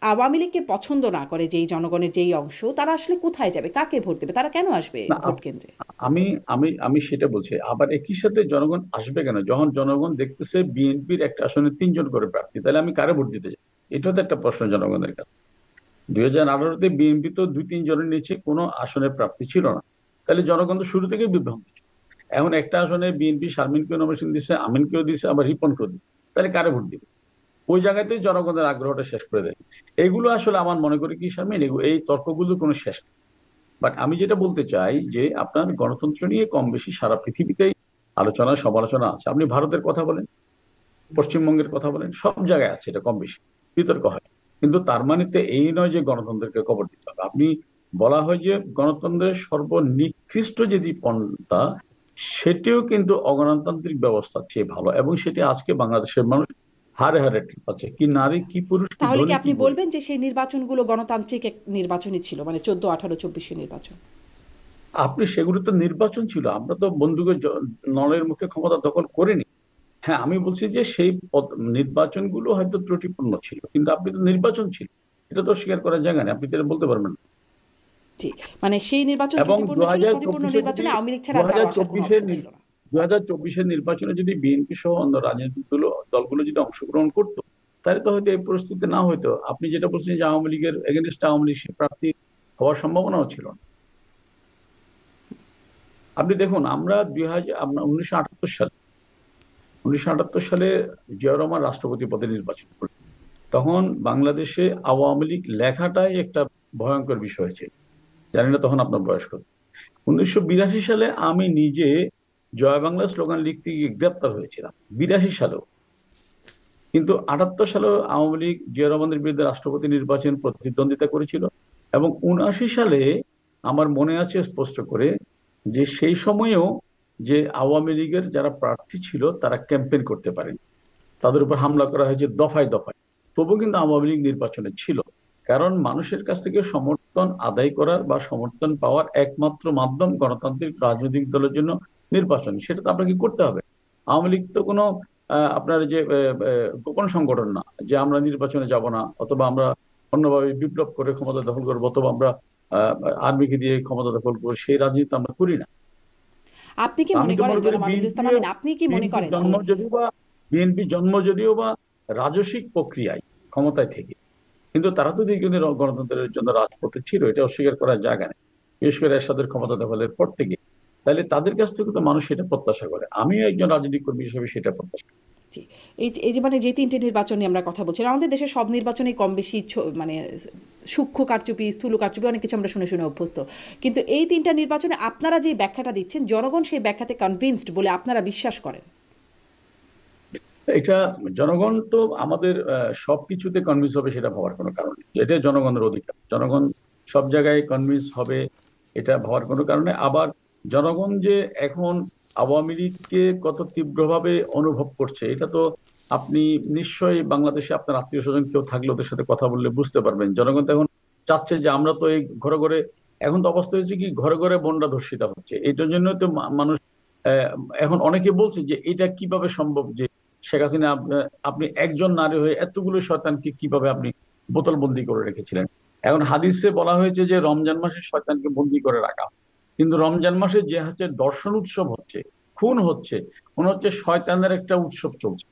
C: আওয়ামী লীগকে পছন্দ না করে, যেই জনগণের যেই অংশ, তারা আসলে কোথায় যাবে, কাকে ভোট দেবে, তারা কেন আসবে ভোট কেন্দ্রে?
G: আমি আমি আমি সেটা বলছি। আবার একই সাথে জনগণ আসবে কেন, যখন জনগণ দেখতেছে বিএনপির একটা আসনে 3 জন করে প্রার্থী, তাহলে আমি কারে ভোট দিতে চাই? এটাও তো একটা প্রশ্ন জনগণের কাছে। 2018-তে বিএনপি তো 2-3 জনের নিচে কোনো আসনের প্রার্থী ছিল না, তাহলে জনগণ তো শুরু থেকেই বিভ্রান্ত ছিল। এখন একটা আসনে বিএনপি শারমিনকেও নমিনেশন দিচ্ছে, আমিনকেও দিচ্ছে, আবার রিপনকেও দিচ্ছে, তাহলে কারে ভোট দিবে? ওই জায়গাতে জনগণের আগ্রহটা শেষ করে দেয়। এগুলো আসলে আমার মনে করি কি শারমিন, এই তর্কগুলো কোনো শেষ নেই। বাট আমি যেটা বলতে চাই যে আপনার গণতন্ত্র নিয়ে কম বেশি সারা পৃথিবীতেই আলোচনা সমালোচনা আছে। আপনি ভারতের কথা বলেন, পশ্চিমবঙ্গের কথা বলেন, সব জায়গায় আছে, এটা কম বেশি বিতর্ক হয়। কিন্তু তার মানে তো এই নয় যে গণতন্ত্রকে কবর দিতে হবে। আপনি বলা হয় যে গণতন্ত্রের সর্বনিকৃষ্ট যেটি পন্থা, সেটিও কিন্তু অগণতান্ত্রিক ব্যবস্থার চেয়ে ভালো, এবং সেটি আজকে বাংলাদেশের মানুষ হারে হারে টের পাচ্ছে। কি নারী, কি পুরুষ, কি
C: তাহলে কি
G: ধনী,
C: আপনি
G: কি গরিব।
C: বলবেন যে সেই নির্বাচনগুলো গণতান্ত্রিক এক নির্বাচনই ছিল, মানে 14, 18, 24 নির্বাচন?
G: আপনি সেগুলো তো নির্বাচন ছিল, আমরা তো বন্দুকের নলের মুখে ক্ষমতা দখল করিনি। হ্যাঁ, আমি বলছি যে সেই নির্বাচনগুলো হয়তো ত্রুটিপূর্ণ ছিল, কিন্তু আপনি তো নির্বাচন ছিল। এটা তো স্বীকার করার জায়গা নেই, আপনি তো এটা বলতে পারবেন না।
C: জি, মানে সেই নির্বাচন
G: এবং
C: ত্রুটিপূর্ণ ছিল, ত্রুটিপূর্ণ
G: 2024
C: নির্বাচনে আওয়ামী লীগ ছাড়া আর কারো আসার কোনো অপশন ছিল না।
G: 2024 নির্বাচনে যদি বিএনপি সহ অন্য রাজনৈতিক দলগুলো যদি অংশগ্রহণ করতো, তাহলে তো হয়তো এই পরিস্থিতি না হইতো। আপনি যেটা বলছেন যে আওয়ামী লীগের এগেনস্ট আওয়ামী লীগ প্রার্থী হওয়ার সম্ভাবনাও ছিল না। আপনি দেখুন, আমরা 1978 সালে জিয়াউর রহমান রাষ্ট্রপতি পদে নির্বাচন করি। তখন বাংলাদেশে আওয়ামী লীগ লেখাটাই একটা ভয়ঙ্কর বিষয় হয়েছে। জানি না তখন আপনার বয়স কত। 1982 সালে আমি নিজে জয় বাংলা স্লোগান লিখতে গিয়ে গ্রেপ্তার হয়েছিলাম, 82 সালেও। কিন্তু 78 সালেও আওয়ামী লীগ জিয়া রহমানের বিরুদ্ধে রাষ্ট্রপতি নির্বাচন প্রতিদ্বন্দ্বিতা করেছিল। এবং 79 সালে আমার মনে আছে স্পষ্ট করে যে সেই সময়েও যে আওয়ামী লীগের যারা প্রার্থী ছিল তারা ক্যাম্পেইন করতে পারেন, তাদের উপর হামলা করা হয়েছে দফায় দফায়, তবু কিন্তু আওয়ামী লীগ নির্বাচনে ছিল। কারণ মানুষের কাছ থেকে সমর্থন আদায় করার বা সমর্থন পাওয়ার একমাত্র মাধ্যম গণতান্ত্রিক রাজনৈতিক দলের জন্য নির্বাচন, সেটা তো আপনাকে করতে হবে। আওয়ামী লীগ তো কোনো আপনার যে গোপন সংগঠন না যে আমরা নির্বাচনে যাব না, অথবা আমরা অন্যভাবে বিপ্লব করে ক্ষমতা দখল করবো, অথবা আমরা আর্মিকে দিয়ে ক্ষমতা দখল করবো, সেই রাজনীতি আমরা করি না।
C: আপনি কি মনে করেন জনাব আমিনুল ইসলাম আমিন, আপনি কি মনে করেন
G: বিএনপি জন্ম যদিও বা রাজস্বিক প্রক্রিয়ায় ক্ষমতায় থেকে, কিন্তু তারা তো কিন্তু গণতন্ত্রের জন্য রাজপথে ছিল, এটা অস্বীকার করার জায়গা নেই, বিশেষ করে এরশাদের ক্ষমতা দখলের পর থেকে। তাহলে তাদের কাছ থেকে তো মানুষ সেটা প্রত্যাশা করে, আমিও একজন রাজনৈতিক কর্মী হিসেবে সেটা প্রত্যাশা করি।
C: এই যে মানে যে তিনটে নির্বাচন নিয়ে আমরা কথা বলছিলাম, আমাদের দেশের সব নির্বাচনেই কম বেশি মানে সূক্ষ্ম কারচুপি, স্থূল কারচুপি, অনেক কিছু আমরা শুনে শুনে অভ্যস্ত। কিন্তু এই তিনটা নির্বাচনে আপনারা যে ব্যাখ্যাটা দিচ্ছেন, জনগণ সেই ব্যাখ্যাতে কনভিন্সড বলে আপনারা বিশ্বাস করেন?
G: এটা জনগণ তো আমাদের সবকিছুতে কনভিন্স হবে সেটা ভাবার কোনো কারণ নেই, এটা জনগণের অধিকার। জনগণ সব জায়গায় কনভিন্স হবে এটা ভাবার কোনো কারণে। আবার জনগণ যে এখন আওয়ামী লীগকে কত তীব্রভাবে অনুভব করছে, এটা তো আপনি নিশ্চয়ই বাংলাদেশে আপনার আত্মীয় স্বজন কেউ থাকলে ওদের সাথে কথা বললে বুঝতে পারবেন। জনগণ তো এখন চাচ্ছে যে আমরা তো এই ঘরে ঘরে, এখন তো অবস্থা হয়েছে কি ঘরে ঘরে বন্ডা ধর্ষিতা হচ্ছে, এটার জন্য তো মানুষ এখন অনেকে বলছে যে এটা কিভাবে সম্ভব যে শেখ হাসিনা আপনি একজন নারী হয়ে এতগুলো শয়তানকে কিভাবে আপনি বোতলবন্দি করে রেখেছিলেন। এখন হাদিসে বলা হয়েছে যে রমজান মাসে শয়তানকে বন্দি করে রাখা, কিন্তু রমজান মাসে যে হচ্ছে দর্শন উৎসব হচ্ছে, খুন হচ্ছে, মনে হচ্ছে শয়তানের একটা উৎসব চলছে।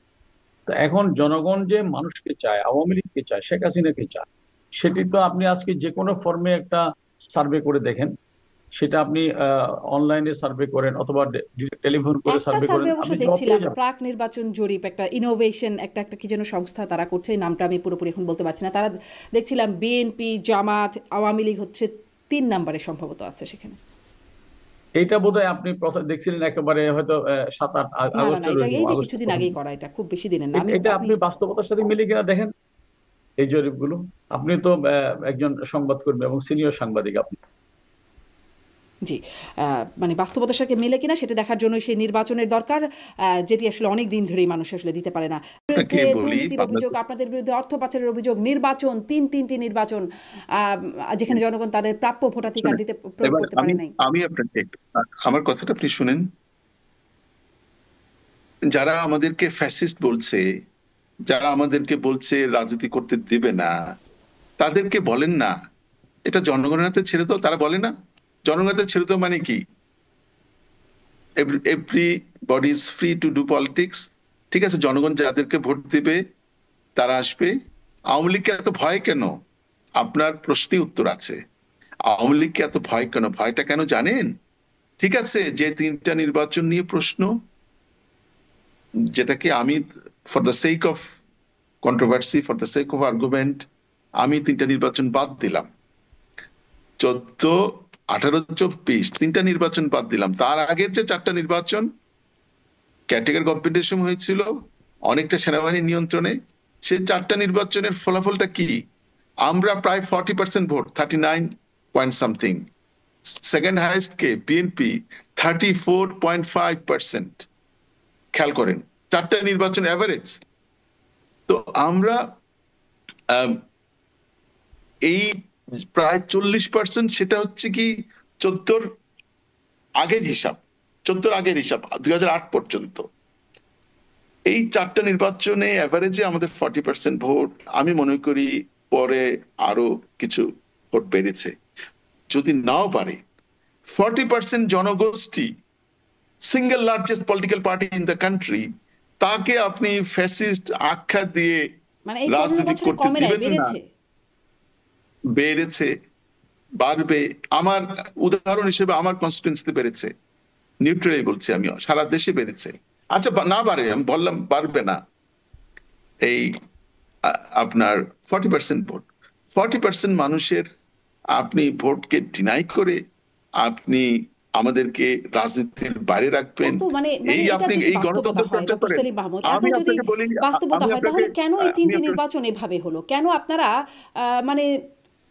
G: তো এখন জনগণ যে মানুষকে চায়, আওয়ামী লীগকে চায়, শেখ হাসিনাকে চায়, সেটি তো আপনি আজকে যে কোনো ফর্মে একটা সার্ভে করে দেখেন, সেটা আপনি অনলাইনে সার্ভে করেন অথবা টেলিফোন করে সার্ভে করেন,
C: অবশ্য দেখছিলাম প্রাক নির্বাচন জরিপ, একটা ইনোভেশন একটা কি যেন সংস্থা তারা করছে, নামটা আমি পুরোপুরি এখন বলতে পারছি না। তারা দেখছিলাম বিএনপি, জামাত, আওয়ামী লীগ হচ্ছে 3 নম্বরে সম্ভবত আছে সেখানে।
G: এইটা বোধহয় আপনি দেখছিলেন একেবারে হয়তো 7-8 আগস্টের
C: কিছুদিন আগেই করা, এটা খুব বেশি দিনের না।
G: এটা আপনি বাস্তবতার সাথে মিলে কিনা দেখেন এই জরিপগুলো। আপনি তো একজন সংবাদকর্মী এবং সিনিয়র সাংবাদিক, আপনি
C: জি, মানে বাস্তবতার সাথে মেলে কিনা সেটা দেখার জন্য সেই নির্বাচনের দরকার, যেটি আসলে অনেক দিন ধরেই মানুষ আসলে দিতে পারে না। দুর্নীতির অভিযোগ, আপনাদের বিরুদ্ধে অর্থ পাচারের অভিযোগ, নির্বাচন, তিনটি নির্বাচন যেখানে জনগণ তাদের প্রাপ্য ভোটাধিকার দিতে প্রয়োগ করতে পারে নাই।
F: আমি আপনাকে আমার কথাটা আপনি শুনেন। যারা আমাদেরকে ফ্যাসিস্ট বলছে, যারা আমাদেরকে বলছে রাজনীতি করতে দেবে না, তাদেরকে বলেন না এটা জনগণের হাতে ছেড়ে দাও। তারা বলে না জনগণের হাতে ছেড়ে দাও মানে কি everybody is free to do politics. ঠিক আছে, জনগণ যাদেরকে ভোট দিবে তারা আসবে। আওয়ামী লীগকে এত ভয় কেন? আপনার প্রশ্নের উত্তর আছে। আওয়ামী লীগকে এত ভয় কেন? ভয়টা কেন জানেন? ঠিক আছে, যে 3টা নির্বাচন নিয়ে প্রশ্ন, যেটাকে আমি for the sake of controversy, for the sake of argument, আমি 3টা নির্বাচন বাদ দিলাম। 14, 18, 24 3টা নির্বাচন বাদ দিলাম। তার আগের যে 4টা নির্বাচন ক্যাটেগরি গভর্নমেন্টের সময় হয়েছিল, অনেকটা সেনাবাহিনীর নিয়ন্ত্রণে, সেই 4টা নির্বাচনের ফলাফলটা কি? আমরা প্রায় 40% ভোট, 39 পয়েন্ট সামথিং। সেকেন্ড হাইয়েস্ট কে? বিএনপি, 34.5%। খেয়াল করেন 4টা নির্বাচন অ্যাভারেজ। তো আমরা এই প্রায় 40%, সেটা হচ্ছে কি 14 আগের হিসাব, 2008 পর্যন্ত। এই 4টা নির্বাচনে অ্যাভারেজে আমাদের 40% ভোট। আমি মনে করি পরে আরো কিছু ভোট বেড়েছে। যদি নাও পারে 40% জনগোষ্ঠী, single largest political party in the country, তাকে আপনি ফ্যাসিস্ট আখ্যা দিয়ে
C: মানে এই 15
F: রাজনীতি
C: বছরে
F: করতে
C: কমে নাই,
F: দিবেন না।
C: বেড়েছে।
F: বেড়েছে, বাড়বে। আমার উদাহরণ হিসেবে আমার কনস্টিটুয়েন্সিতে বেড়েছে, নিউট্রালি বলছি আমি, সারা দেশে বেড়েছে। আচ্ছা না বাড়ে, আমি বললাম বাড়বে না, এই আপনার 40% ভোট, 40% মানুষের আপনি ভোটকে ডিনাই করে আপনি আমাদেরকে রাজনীতির বাইরে রাখবেন,
C: এত মানে
F: এই
C: এটা
F: আপনি
C: যদি
F: এই
C: বাস্তবতা
F: গণতন্ত্র
C: হয়
F: চর্চা
C: ডক্টর
F: করেন।
C: সেলিম মাহমুদ, এত
F: আমি
C: যদি
F: আপনাকে বলি,
C: বাস্তবতা
F: আমি
C: হয়,
F: আপনাকে
C: তাহলে কেন এই তিনটি
F: আমি
C: নির্বাচন এভাবে হলো? কেন আপনারা মানে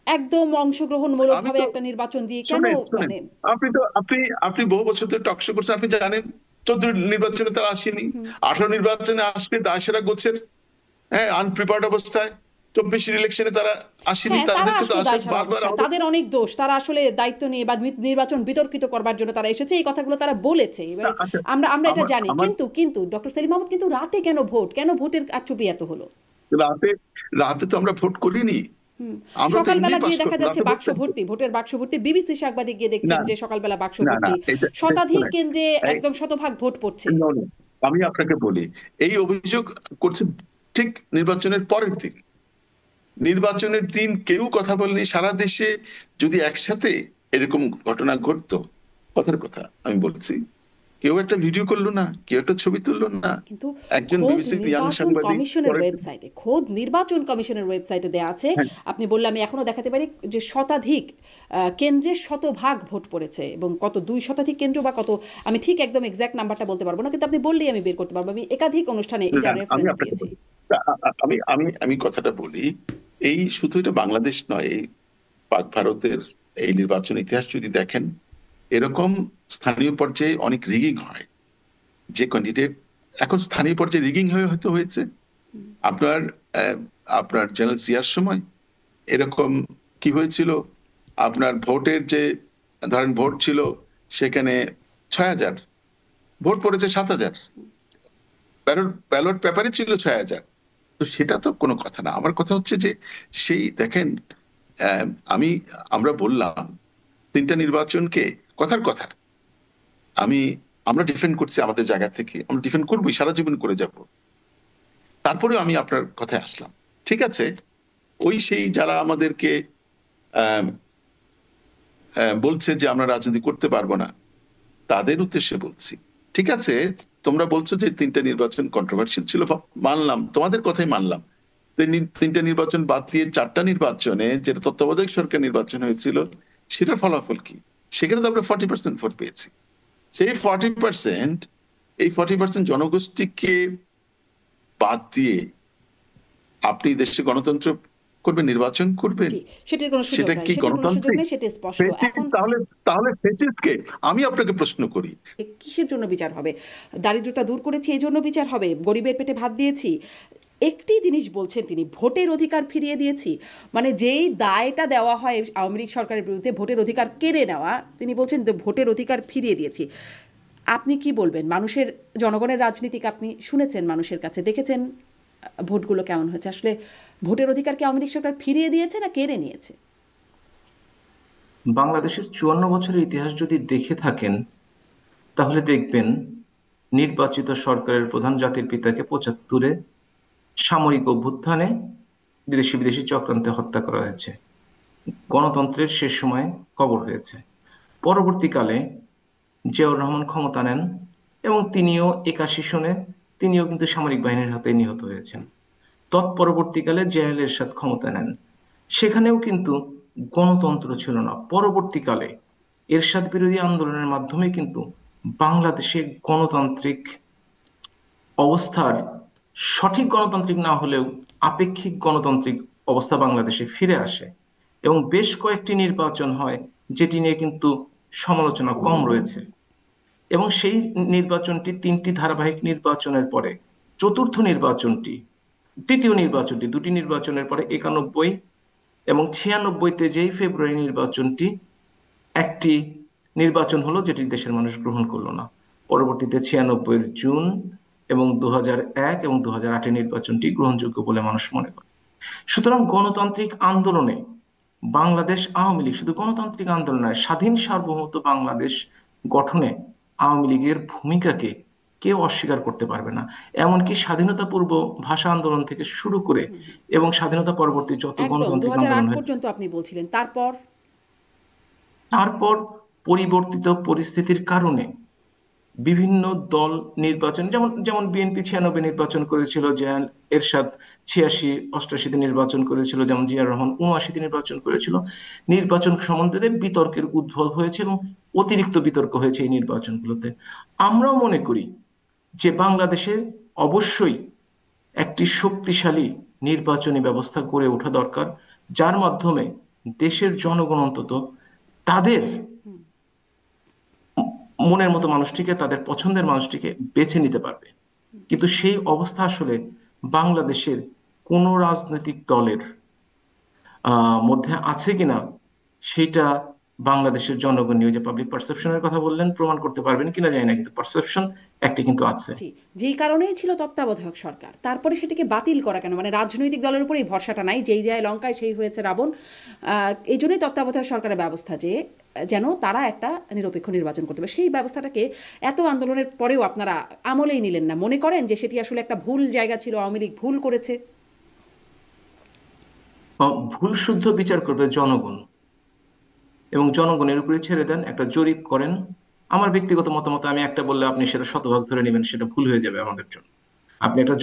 C: একদম অংশগ্রহণমূলক
F: আমি
C: ভাবে
F: তো
C: একটা নির্বাচন দিয়ে কেন
F: শুনেন শুনেন,
C: মানে
F: আপনি বহু বছর ধরে টকশো করছেন, আপনি জানেন 14 নির্বাচনে তারা আসেনি, 18 নির্বাচনে আসবে দায়সারা গোছের, হ্যাঁ, আনপ্রিপার্ড অবস্থায়। 24 ইলেকশনে তারা আসেনি,
C: হ্যাঁ, তারা
F: তাদেরকে তো
C: আসলে
F: আসা
C: দায়সারা
F: বারবার
C: অবস্থায়, তাদের অনেক দোষ, তারা আসলে দায়িত্ব নিয়ে বা নির্বাচন বিতর্কিত করবার জন্য তারা এসেছে, এই কথাগুলো তারা বলেছে। এবারে
F: আচ্ছা,
C: আমরা আমরা এটা
F: আমার
C: জানি,
F: আমার
C: কিন্তু ডক্টর সেলিম মাহমুদ, কিন্তু রাতে কেন ভোটের কারচুপি এত হলো?
F: রাতে রাতে তো আমরা ভোট করিনি, আমরা তো
C: সকালবেলা
F: এমনি পাস
C: গিয়ে দেখা
F: করলাম,
C: যাচ্ছে
F: রাতে
C: বাক্স ভর্তি, ভোটের বাক্স ভর্তি। বিবিসি সাংবাদিক গিয়ে
F: না
C: দেখছেন যে সকালবেলা বাক্স
F: না না,
C: ভর্তি,
F: এটা
C: শতাধিক
F: শুনেন,
C: কেন্দ্রে
F: এই
C: একদম শতভাগ ভোট পড়ছে।
F: no, no, আমি আপনাকে বলি, এই অভিযোগ করছে ঠিক নির্বাচনের পরের দিন। নির্বাচনের দিন কেউ কথা বলেনি সারা দেশে। যদি একসাথে এরকম ঘটনা ঘটতো, কথার কথা আমি বলছি, কেউ একটা ভিডিও করলো না, কেউ একটা ছবি তুললো না,
C: কিন্তু
F: একজন
C: খোদ
F: বিবিসির ইয়াং
C: নির্বাচন
F: সাংবাদিক
C: কমিশনের
F: পরের দিন,
C: ওয়েবসাইটে, খোদ নির্বাচন কমিশনের ওয়েবসাইটে দেওয়া আছে,
F: হ্যাঁ,
C: আপনি বললে আমি এখনো দেখাতে পারি, যে শতাধিক কেন্দ্রে শতভাগ ভোট পড়েছে, এবং কত 2 শতাধিক কেন্দ্র বা কত, আমি ঠিক একদম এক্সাক্ট নাম্বারটা বলতে পারবো না, কিন্তু আপনি বললেই আমি বের করতে পারবো। আমি একাধিক অনুষ্ঠানে এটা
F: না, আমি
C: রেফারেন্স
F: আপনাকে
C: দিয়েছি।
F: বলি, আমি কথাটা বলি, এই শুধু এটা বাংলাদেশ নয়, এই পাক ভারতের এই নির্বাচন ইতিহাস যদি দেখেন, এরকম স্থানীয় পর্যায়ে অনেক রিগিং হয়। যে ক্যান্ডিডেট এখন স্থানীয় পর্যায়ে রিগিং হয়তো হয়েছে, আপনার আপনার জেনারেল জিয়ার সময় এরকম কি হয়েছিল, আপনার ভোটের যে ধরেন ভোট ছিল সেখানে 6,000, ভোট পড়েছে 7,000, ব্যালট পেপারে ছিল 6,000। তো সেটা তো কোনো কথা না। আমার কথা হচ্ছে যে সেই দেখেন, আমরা বললাম 3টা নির্বাচনকে, কথার কথা, আমরা ডিফেন্ড করছি আমাদের জায়গা থেকে, আমরা ডিফেন্ড করবোই, সারা জীবন করে যাব। তারপরে আমি আপনার কথায় আসলাম, ঠিক আছে, ওই সেই যারা আমাদেরকে বলছে যে আমরা রাজনীতি করতে পারবো না, তাদের উদ্দেশ্যে বলছি, ঠিক আছে, তোমরা বলছো যে 3টা নির্বাচন কন্ট্রোভার্সিয়াল ছিল, মানলাম, তোমাদের কথাই মানলাম। 3টা নির্বাচন বাদ দিয়ে 4টা নির্বাচনে, যেটা তত্ত্বাবধায়ক সরকার নির্বাচন হয়েছিল, সেটার ফলাফল কি? সেখানে তো আমরা 40% ভোট পেয়েছি। সেই 40% জনগোষ্ঠীকে বাদ দিয়ে আপনি দেশে গণতন্ত্র করবেন, নির্বাচন করবেন,
C: সেটার কোনো সুযোগ
F: সেটা
C: নাই,
F: কি
C: সেটার কোনো সুযোগ
F: গণতান্ত্রিক?
C: নেই, সেটা স্পষ্ট। এখন
F: তাহলে ফেসিস্টকে আমি আপনাকে প্রশ্ন করি,
C: কিসের জন্য বিচার হবে? দারিদ্রতা দূর করেছি এই জন্য বিচার হবে? গরিবের পেটে ভাত দিয়েছি? একটি জিনিস বলছেন তিনি, ভোটের অধিকার ফিরিয়ে দিয়েছি, মানে যেই দায়টা দেওয়া হয় আওয়ামী লীগ সরকারের বিরুদ্ধে, ভোটের অধিকার কেড়ে নেওয়া, তিনি বলছেন ভোটের অধিকার ফিরিয়ে দিয়েছি। আপনি কি বলবেন? মানুষের, জনগণের রাজনীতিকে আপনি শুনেছেন, মানুষের কাছে দেখেছেন ভোটগুলো কেমন হয়েছে, আসলে ভোটের অধিকার কি আওয়ামী লীগ সরকার ফিরিয়ে দিয়েছে না কেড়ে নিয়েছে?
H: বাংলাদেশের 54 বছরের ইতিহাস যদি দেখে থাকেন, তাহলে দেখবেন নির্বাচিত সরকারের প্রধান জাতির পিতাকে 75-এ সামরিক অভ্যুত্থানে বিদেশি চক্রান্তে হত্যা করা হয়েছে। গণতন্ত্রের শেষ সময়ে কবর হয়েছে। পরবর্তীকালে জিয়াউর রহমান ক্ষমতা নেন এবং তিনিও 81 সনে তিনিও কিন্তু সামরিক বাহিনীর হাতে নিহত হয়েছেন। তৎপরবর্তীকালে জিয়া এরশাদ ক্ষমতা নেন, সেখানেও কিন্তু গণতন্ত্র ছিল না। পরবর্তীকালে এরশাদ বিরোধী আন্দোলনের মাধ্যমে কিন্তু বাংলাদেশে গণতান্ত্রিক অবস্থার, সঠিক গণতান্ত্রিক না হলেও আপেক্ষিক গণতান্ত্রিক অবস্থা বাংলাদেশে ফিরে আসে এবং বেশ কয়েকটি নির্বাচন হয় যেটি নিয়ে কিন্তু সমালোচনা কম রয়েছে। এবং সেই নির্বাচনটি 3টি ধারাবাহিক নির্বাচনের পরে চতুর্থ নির্বাচনটি, তৃতীয় নির্বাচনটি, 2টি নির্বাচনের পরে 91 এবং 96-তে যেই ফেব্রুয়ারি নির্বাচনটি, একটি নির্বাচন হলো যেটি দেশের মানুষ গ্রহণ করলো না। পরবর্তীতে 96-এর জুন এবং 2001 এবং 2008-এর নির্বাচনটি গ্রহণযোগ্য বলে মানুষ মনে করে। সুতরাং গণতান্ত্রিক আন্দোলনে বাংলাদেশ আওয়ামী লীগ শুধু গণতান্ত্রিক আন্দোলন নয়, স্বাধীন সার্বভৌমত্ব বাংলাদেশ গঠনে আওয়ামী লীগের ভূমিকাকে কেউ অস্বীকার করতে পারবে না। এমনকি স্বাধীনতা পূর্ব ভাষা আন্দোলন থেকে শুরু করে এবং স্বাধীনতা পরবর্তী যত
C: একদম
H: গণতান্ত্রিক
C: 2008
H: আন্দোলন হয়েছে,
C: পর্যন্ত আপনি বলছিলেন,
H: তারপর পরিবর্তিত পরিস্থিতির কারণে বিভিন্ন দল নির্বাচন, যেমন যেমন বিএনপি 96 নির্বাচন করেছিল, জিয়া এরশাদ 86-88 নির্বাচন করেছিল, যেমন জিয়াউর রহমান 79 নির্বাচন করেছিল। নির্বাচন সম্বন্ধে বিতর্কের উদ্ভব হয়েছে এবং অতিরিক্ত বিতর্ক হয়েছে এই নির্বাচনগুলোতে। আমরাও মনে করি যে বাংলাদেশে অবশ্যই একটি শক্তিশালী নির্বাচনী ব্যবস্থা গড়ে ওঠা দরকার, যার মাধ্যমে দেশের জনগণ অন্তত তাদের মনের মতো মানুষটিকে, তাদের পছন্দের মানুষটিকে বেছে নিতে পারবে। কিন্তু সেই অবস্থা আসলে বাংলাদেশের কোন রাজনৈতিক দলের মধ্যে আছে কিনা সেটা বাংলাদেশের জনগণ নিয়ে, যে পাবলিক পারসেপশনের কথা বললেন, প্রমাণ করতে পারবেন কিনা জানি না, কিন্তু পারসেপশন একটি কিন্তু আছে।
C: যেই কারণেই ছিল তত্ত্বাবধায়ক সরকার, তারপরে সেটাকে বাতিল করা কেন? মানে রাজনৈতিক দলের উপর এই ভরসাটা নাই, যেই যায় লঙ্কায় সেই হয়েছে রাবণ। এই জন্যই তত্ত্বাবধায়ক সরকারের ব্যবস্থা, যে যেন তারা একটা নিরপেক্ষ নির্বাচন করতে পারে। সেই ব্যবস্থাটাকে এত আন্দোলনের পরেও আপনারা আমলেই নিলেন না। মনে করেন যে সেটি আসলে একটা ভুল জায়গা ছিল, আওয়ামী লীগ ভুল করেছে?
H: ভুল শুদ্ধ বিচার করবে জনগণ, এবং জনগণের উপরে ছেড়ে দেন, একটা জরিপ করেন। আমার ব্যক্তিগত মতামত, আমি একটা বললে আপনি সেটা শতভাগ ধরে নেবেন, সেটা ভুল হয়ে যাবে আমাদের জন্য। আপনি একটা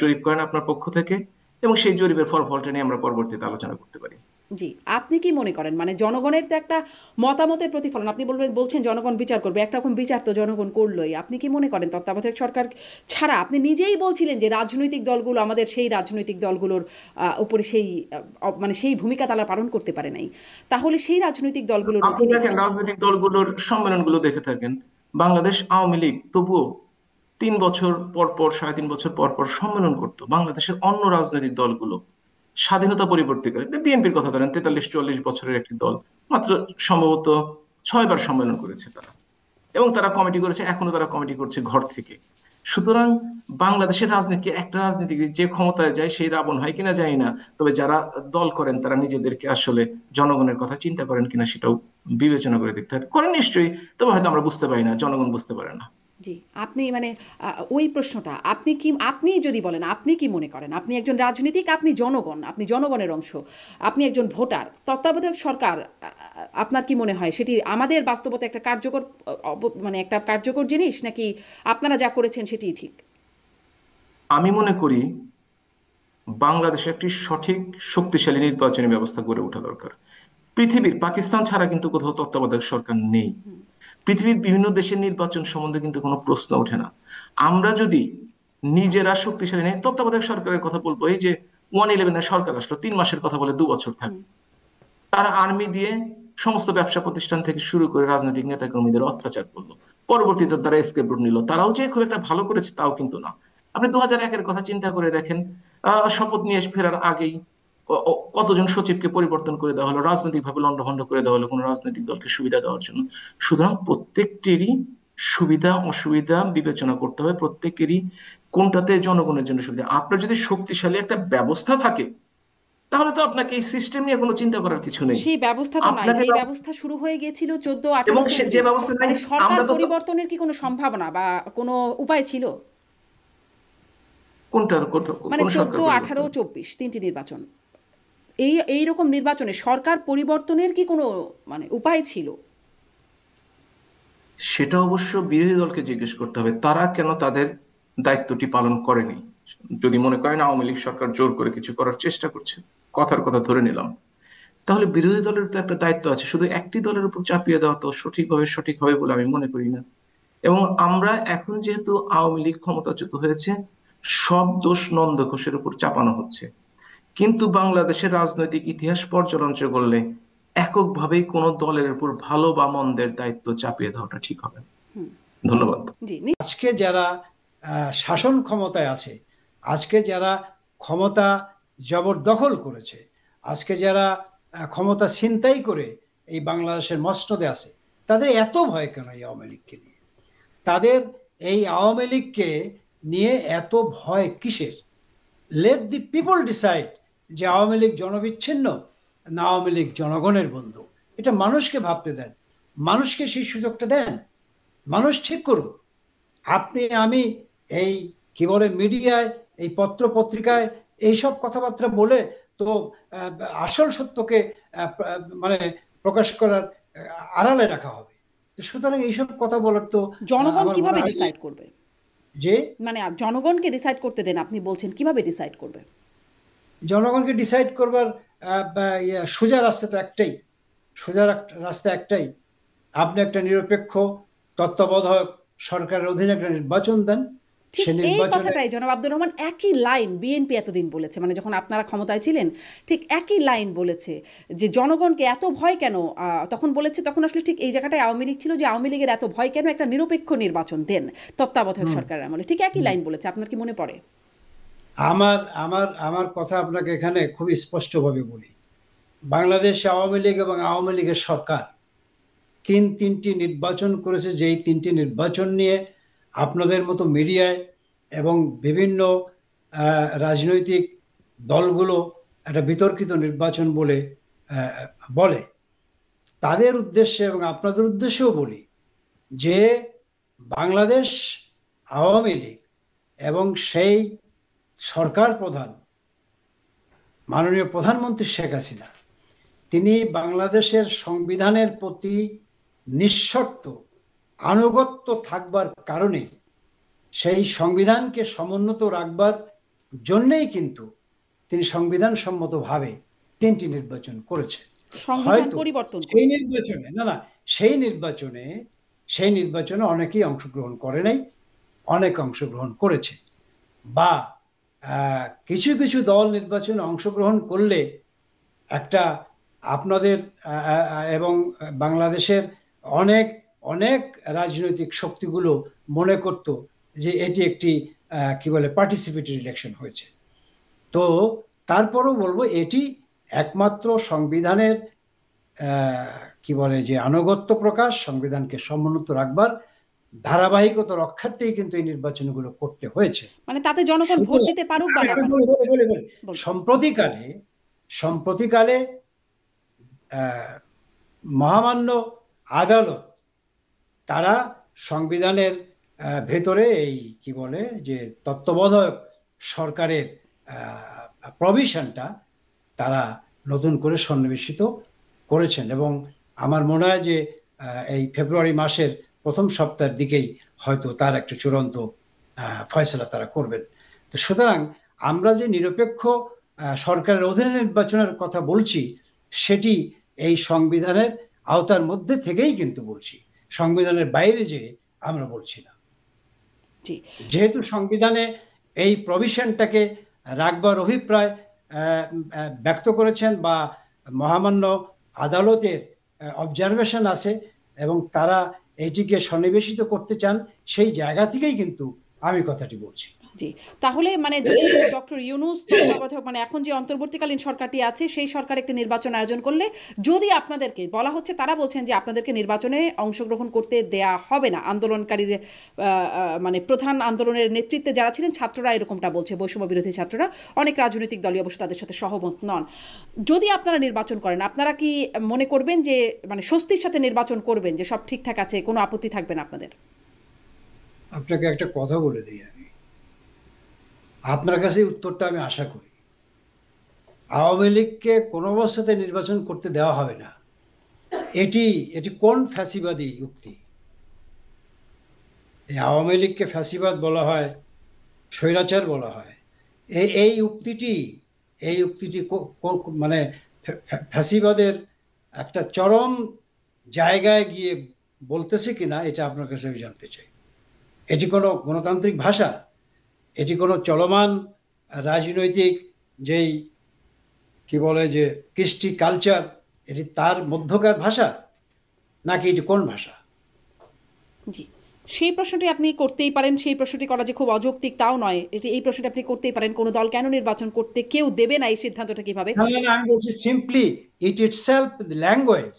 H: জরিপ করেন আপনার পক্ষ থেকে, এবং সেই জরিপের ফলাফলটা নিয়ে আমরা পরবর্তীতে আলোচনা করতে পারি।
C: জি, আপনি কি মনে করেন, মানে জনগণের তো একটা মতামতের প্রতিফলন, আপনি বলছেন জনগণ বিচার করবে, একরকম বিচার তো জনগণ করলোই। আপনি কি মনে করেন তত্ত্বাবধায়ক সরকার ছাড়া, আপনি নিজেই বলছিলেন যে রাজনৈতিক দলগুলো, আমাদের সেই রাজনৈতিক দলগুলোর উপরে সেই মানে সেই ভূমিকা তারা পালন করতে পারে নাই, তাহলে সেই রাজনৈতিক দলগুলোর
H: আপনি দেখেন রাজনৈতিক দলগুলোর সম্মেলনগুলো দেখে থাকেন, বাংলাদেশ আওয়ামী লীগ তবুও 3 বছর পর পর, 3.5 বছর পর পর সম্মেলন করতো। বাংলাদেশের অন্য রাজনৈতিক দলগুলো স্বাধীনতা পরিবর্তী করে, বিএনপির কথা ধরেন, 43-44 বছরের একটি দল, মাত্র সম্ভবত 6 বার সম্মেলন করেছে তারা, এবং তারা কমিটি করেছে, এখনো তারা কমিটি করছে ঘর থেকে। সুতরাং বাংলাদেশের রাজনীতি, একটা রাজনীতিবিদ যে ক্ষমতায় যায় সেই রাবণ হয় কিনা জানি না, তবে যারা দল করেন তারা নিজেদেরকে আসলে জনগণের কথা চিন্তা করেন কিনা সেটাও বিবেচনা করে দেখতে হবে। করেন নিশ্চয়ই, তবে হয়তো আমরা বুঝতে পারি না, জনগণ বুঝতে পারে না।
C: জি, আপনি মানে ওই প্রশ্নটা আপনি যদি বলেন, আপনি কি মনে করেন, আপনি একজন রাজনীতিক, আপনি জনগণ, আপনি জনগণের অংশ, আপনি একজন ভোটার, তত্ত্বাবধায়ক সরকার আপনার কি মনে হয় সেটি আমাদের বাস্তবতা একটা কার্যকর মানে একটা কার্যকর জিনিস, নাকি আপনারা যা করেছেন সেটি ঠিক?
H: আমি মনে করি বাংলাদেশে একটি সঠিক শক্তিশালী নির্বাচনী ব্যবস্থা গড়ে ওঠা দরকার। পৃথিবীর পাকিস্তান ছাড়া কিন্তু কোথাও তত্ত্বাবধায়ক সরকার নেই। পৃথিবীর বিভিন্ন দেশের নির্বাচন সম্বন্ধে কিন্তু কোনো প্রশ্ন ওঠে না। আমরা যদি নিজেরা শক্তিশালী নেই, তত্ত্বাবধায়ক সরকারের কথা বলবো, এই যে 111 সরকার রাষ্ট্র 3 মাসের কথা বলে 2 বছর থাকে, তারা আর্মি দিয়ে সমস্ত ব্যবসা প্রতিষ্ঠান থেকে শুরু করে রাজনৈতিক নেতাকর্মীদের অত্যাচার করলো, পরবর্তীতে তারা এসকেপ রুট নিল। তারাও যে খুব একটা ভালো করেছে তাও কিন্তু না। আপনি 2001-এর কথা চিন্তা করে দেখেন, শপথ নিয়ে ফেরার আগেই কতজন সচিবকে পরিবর্তন করে দেওয়া হলো, রাজনৈতিক ভাবে লন্ডভন্ড করে দেওয়া হলো কোন রাজনৈতিক দলকে সুবিধা দেওয়ার জন্য। সুতরাং প্রত্যেকটিরই সুবিধা অসুবিধা বিবেচনা করতে হবে, প্রত্যেকেরই কোনটাতে জনগণের জন্য সুবিধা। আপনার যদি শক্তিশালী একটা ব্যবস্থা থাকে তাহলে তো আপনাকে এই সিস্টেম নিয়ে কোনো চিন্তা করার কিছু নেই।
C: সেই ব্যবস্থা তো নাই, যে ব্যবস্থা শুরু হয়ে গিয়েছিল 14,
H: এবং
C: 18,
H: যে ব্যবস্থা নাই,
C: মানে সরকার
H: আমরা তো
C: পরিবর্তনের কি কোনো সম্ভাবনা বা কোনো উপায় ছিল?
H: কোনটার
C: মানে
H: কোন সরকার
C: 14,
H: পরিবর্তন?
C: 18, 24 তিনটি নির্বাচন, এই রকম নির্বাচনে সরকার পরিবর্তনের কি কোনো মানে উপায় ছিল?
H: সেটা অবশ্য বিরোধী দলকে জিজ্ঞেস করতে হবে, তারা কেন তাদের দায়িত্বটি পালন করেনি। যদি মনে করেন আওয়ামী লীগ সরকার জোর করে কিছু করার চেষ্টা করছে, কথার কথা ধরে নিলাম, তাহলে বিরোধী দলের তো একটা দায়িত্ব আছে। শুধু একটি দলের উপর চাপিয়ে দেওয়া তো সঠিক হবে বলে আমি মনে করি না। এবং আমরা এখন যেহেতু আওয়ামী লীগ ক্ষমতাচ্যুত হয়েছে, সব দোষ নন্দ ঘোষের উপর চাপানো হচ্ছে। কিন্তু বাংলাদেশের রাজনৈতিক ইতিহাস পর্যালোচনা করলে এককভাবেই কোন দলের উপর ভালো বা মন্দের দায়িত্ব চাপিয়ে দেওয়াটা ঠিক হবে। ধন্যবাদ।
B: আজকে যারা শাসন ক্ষমতায় আছে, আজকে যারা ক্ষমতা জবরদখল করেছে, আজকে যারা ক্ষমতা ছিনতাই করে এই বাংলাদেশের মসনদে আছে, তাদের এত ভয় কেন এই আওয়ামী লীগকে নিয়ে? তাদের এই আওয়ামী লীগকে নিয়ে এত ভয় কিসের? লেট দি পিপল ডিসাইড যে আওয়ামী লীগ জনবিচ্ছিন্ন না আওয়ামী লীগ জনগণের বন্ধু। এটা মানুষকে ভাবতে দেন, মানুষকে সেই সুযোগটা দেন, মানুষ ঠিক করুক। আপনি আমি এই কি বলে মিডিয়ায়, এই পত্র পত্রিকায় এইসব কথাবার্তা বলে তো আসল সত্যকে মানে প্রকাশ করার আড়ালে রাখা হবে। তো সুতরাং এইসব কথা বলার তো
C: জনগণ
B: আমার
C: কিভাবে
B: মনে হয়
C: ডিসাইড করবে?
B: যে
C: মানে জনগণকে ডিসাইড করতে দেন, আপনি বলছেন কিভাবে ডিসাইড করবে?
B: জনগণকে ডিসাইড করবার সোজা রাস্তা তো একটাই, সোজা রাস্তা একটাই। আপনি একটা নিরপেক্ষ তত্ত্বাবধায়ক সরকারের অধীনে একটা নির্বাচন দেন।
C: ঠিক
B: সে
C: এই
B: নির্বাচনে
C: কথাটাই জনাব আব্দুর রহমান একই লাইন বিএনপি এতদিন বলেছে, মানে যখন আপনারা ক্ষমতায় ছিলেন ঠিক একই লাইন বলেছে যে জনগণকে এত ভয় কেন, তখন বলেছে, তখন আসলে ঠিক এই জায়গাটায় আওয়ামী লীগ ছিল, যে আওয়ামী লীগের এত ভয় কেন, একটা নিরপেক্ষ নির্বাচন দেন তত্ত্বাবধায়ক সরকারের আমলে। ঠিক একই লাইন বলেছে, আপনার কি মনে পড়ে?
B: আমার আমার আমার কথা আপনাকে এখানে খুব স্পষ্টভাবে বলি। বাংলাদেশ আওয়ামী লীগ এবং আওয়ামী লীগের সরকার তিনটি নির্বাচন করেছে, যেই তিনটি নির্বাচন নিয়ে আপনাদের মতো মিডিয়ায় এবং বিভিন্ন রাজনৈতিক দলগুলো একটা বিতর্কিত নির্বাচন বলে বলে। তাদের উদ্দেশ্যে এবং আপনাদের উদ্দেশ্যেও বলি যে বাংলাদেশ আওয়ামী লীগ এবং সেই সরকার প্রধান মাননীয় প্রধানমন্ত্রী শেখ হাসিনা, তিনি বাংলাদেশের সংবিধানের প্রতি নিঃশর্ত আনুগত্য থাকবার কারণে, সেই সংবিধানকে সমুন্নত রাখবার জন্যই কিন্তু তিনি সংবিধান সম্মতভাবে তিনটি নির্বাচন করেছে।
C: সংবিধান পরিবর্তন
B: সেই নির্বাচনে সেই নির্বাচনে অনেকেই অংশগ্রহণ করে নাই, অনেক অংশগ্রহণ করেছে। বা কিছু কিছু দল নির্বাচনে অংশগ্রহণ করলে একটা আপনাদের এবং বাংলাদেশের অনেক অনেক রাজনৈতিক শক্তিগুলো মনে করত যে এটি একটি কি বলে পার্টিসিপেটরি ইলেকশন হয়েছে। তো তারপরও বলবো এটি একমাত্র সংবিধানের কি বলে যে আনুগত্য প্রকাশ, সংবিধানকে সমুন্নত রাখবার ধারাবাহিকতা রক্ষার্থেই কিন্তু এই নির্বাচনগুলো করতে হয়েছে।
C: মানে তাতে জনগণ ভোট দিতে পারুক বা না পারুক।
B: সম্প্রতিকালে মহামান্য আদালত তারা সংবিধানের ভেতরে এই কি বলে যে তত্ত্বাবধায়ক সরকারের প্রভিশনটা তারা নতুন করে সন্নিবেশিত করেছেন, এবং আমার মনে হয় যে এই ফেব্রুয়ারি মাসের প্রথম সপ্তাহের দিকেই হয়তো তার একটা চূড়ান্ত ফয়সলা তারা করবেন। তো সুতরাং আমরা যে নিরপেক্ষ সরকারের অধীনে নির্বাচনের কথা বলছি, সেটি এই সংবিধানের আওতার মধ্যে থেকেই কিন্তু বলছি, সংবিধানের বাইরে যে আমরা বলছি না। যেহেতু সংবিধানে এই প্রভিশনটাকে রাখবার অভিপ্রায় ব্যক্ত করেছেন বা মহামান্য আদালতের অবজারভেশন আছে এবং তারা এইটিকে সন্নিবেশিত করতে চান, সেই জায়গা থেকেই কিন্তু আমি কথাটি বলছি।
C: জি, তাহলে মানে যদি ডক্টর ইউনূস তত্ত্বাবধায়ক মানে এখন যে অন্তর্বর্তীকালীন সরকারটি আছে সেই সরকার একটি নির্বাচন আয়োজন করলে, যদি আপনাদেরকে বলা হচ্ছে, তারা বলছেন যে আপনাদেরকে নির্বাচনে অংশগ্রহণ করতে দেয়া হবে না, আন্দোলনকারীর মানে প্রধান আন্দোলনের নেতৃত্বে যারা ছিলেন ছাত্ররা এরকমটা বলছে, বৈষম্য বিরোধী ছাত্ররা, অনেক রাজনৈতিক দলই অবশ্য তাদের সাথে সহমত নন। যদি আপনারা নির্বাচন করেন, আপনারা কি মনে করবেন যে মানে স্বস্তির সাথে নির্বাচন করবেন, যে সব ঠিকঠাক আছে, কোনো আপত্তি থাকবে না আপনাদের?
B: আপনাকে একটা কথা বলে দিই, আমি আপনার কাছে উত্তরটা আমি আশা করি। আওয়ামী লীগকে কোনো অবস্থাতে নির্বাচন করতে দেওয়া হবে না, এটি কোন ফ্যাসিবাদী উক্তি? এই আওয়ামী লীগকে ফ্যাসিবাদ বলা হয়, স্বৈরাচার বলা হয়। এই উক্তিটি মানে ফ্যাসিবাদের একটা চরম জায়গায় গিয়ে বলতেছে কিনা, এটা আপনার কাছে আমি জানতে চাই। এটি কোনো গণতান্ত্রিক ভাষা? এটি কোনো চলমান রাজনৈতিক যেই কি বলে যে কৃষ্টি কালচার, এটি তার মধ্যকার ভাষা, নাকি এটি কোন ভাষা?
C: জি, সেই প্রশ্নটি আপনি করতেই পারেন। সেই প্রশ্নটি করা যে খুব অযৌক্তিক তাও নয়, এই প্রশ্নটি আপনি করতেই পারেন। কোনো দল কেন নির্বাচন করতে কেউ দেবে না, এই সিদ্ধান্তটা কিভাবে?
B: আমি বলছি সিম্পলি ইট ইটসেলফ ল্যাঙ্গুয়েজ,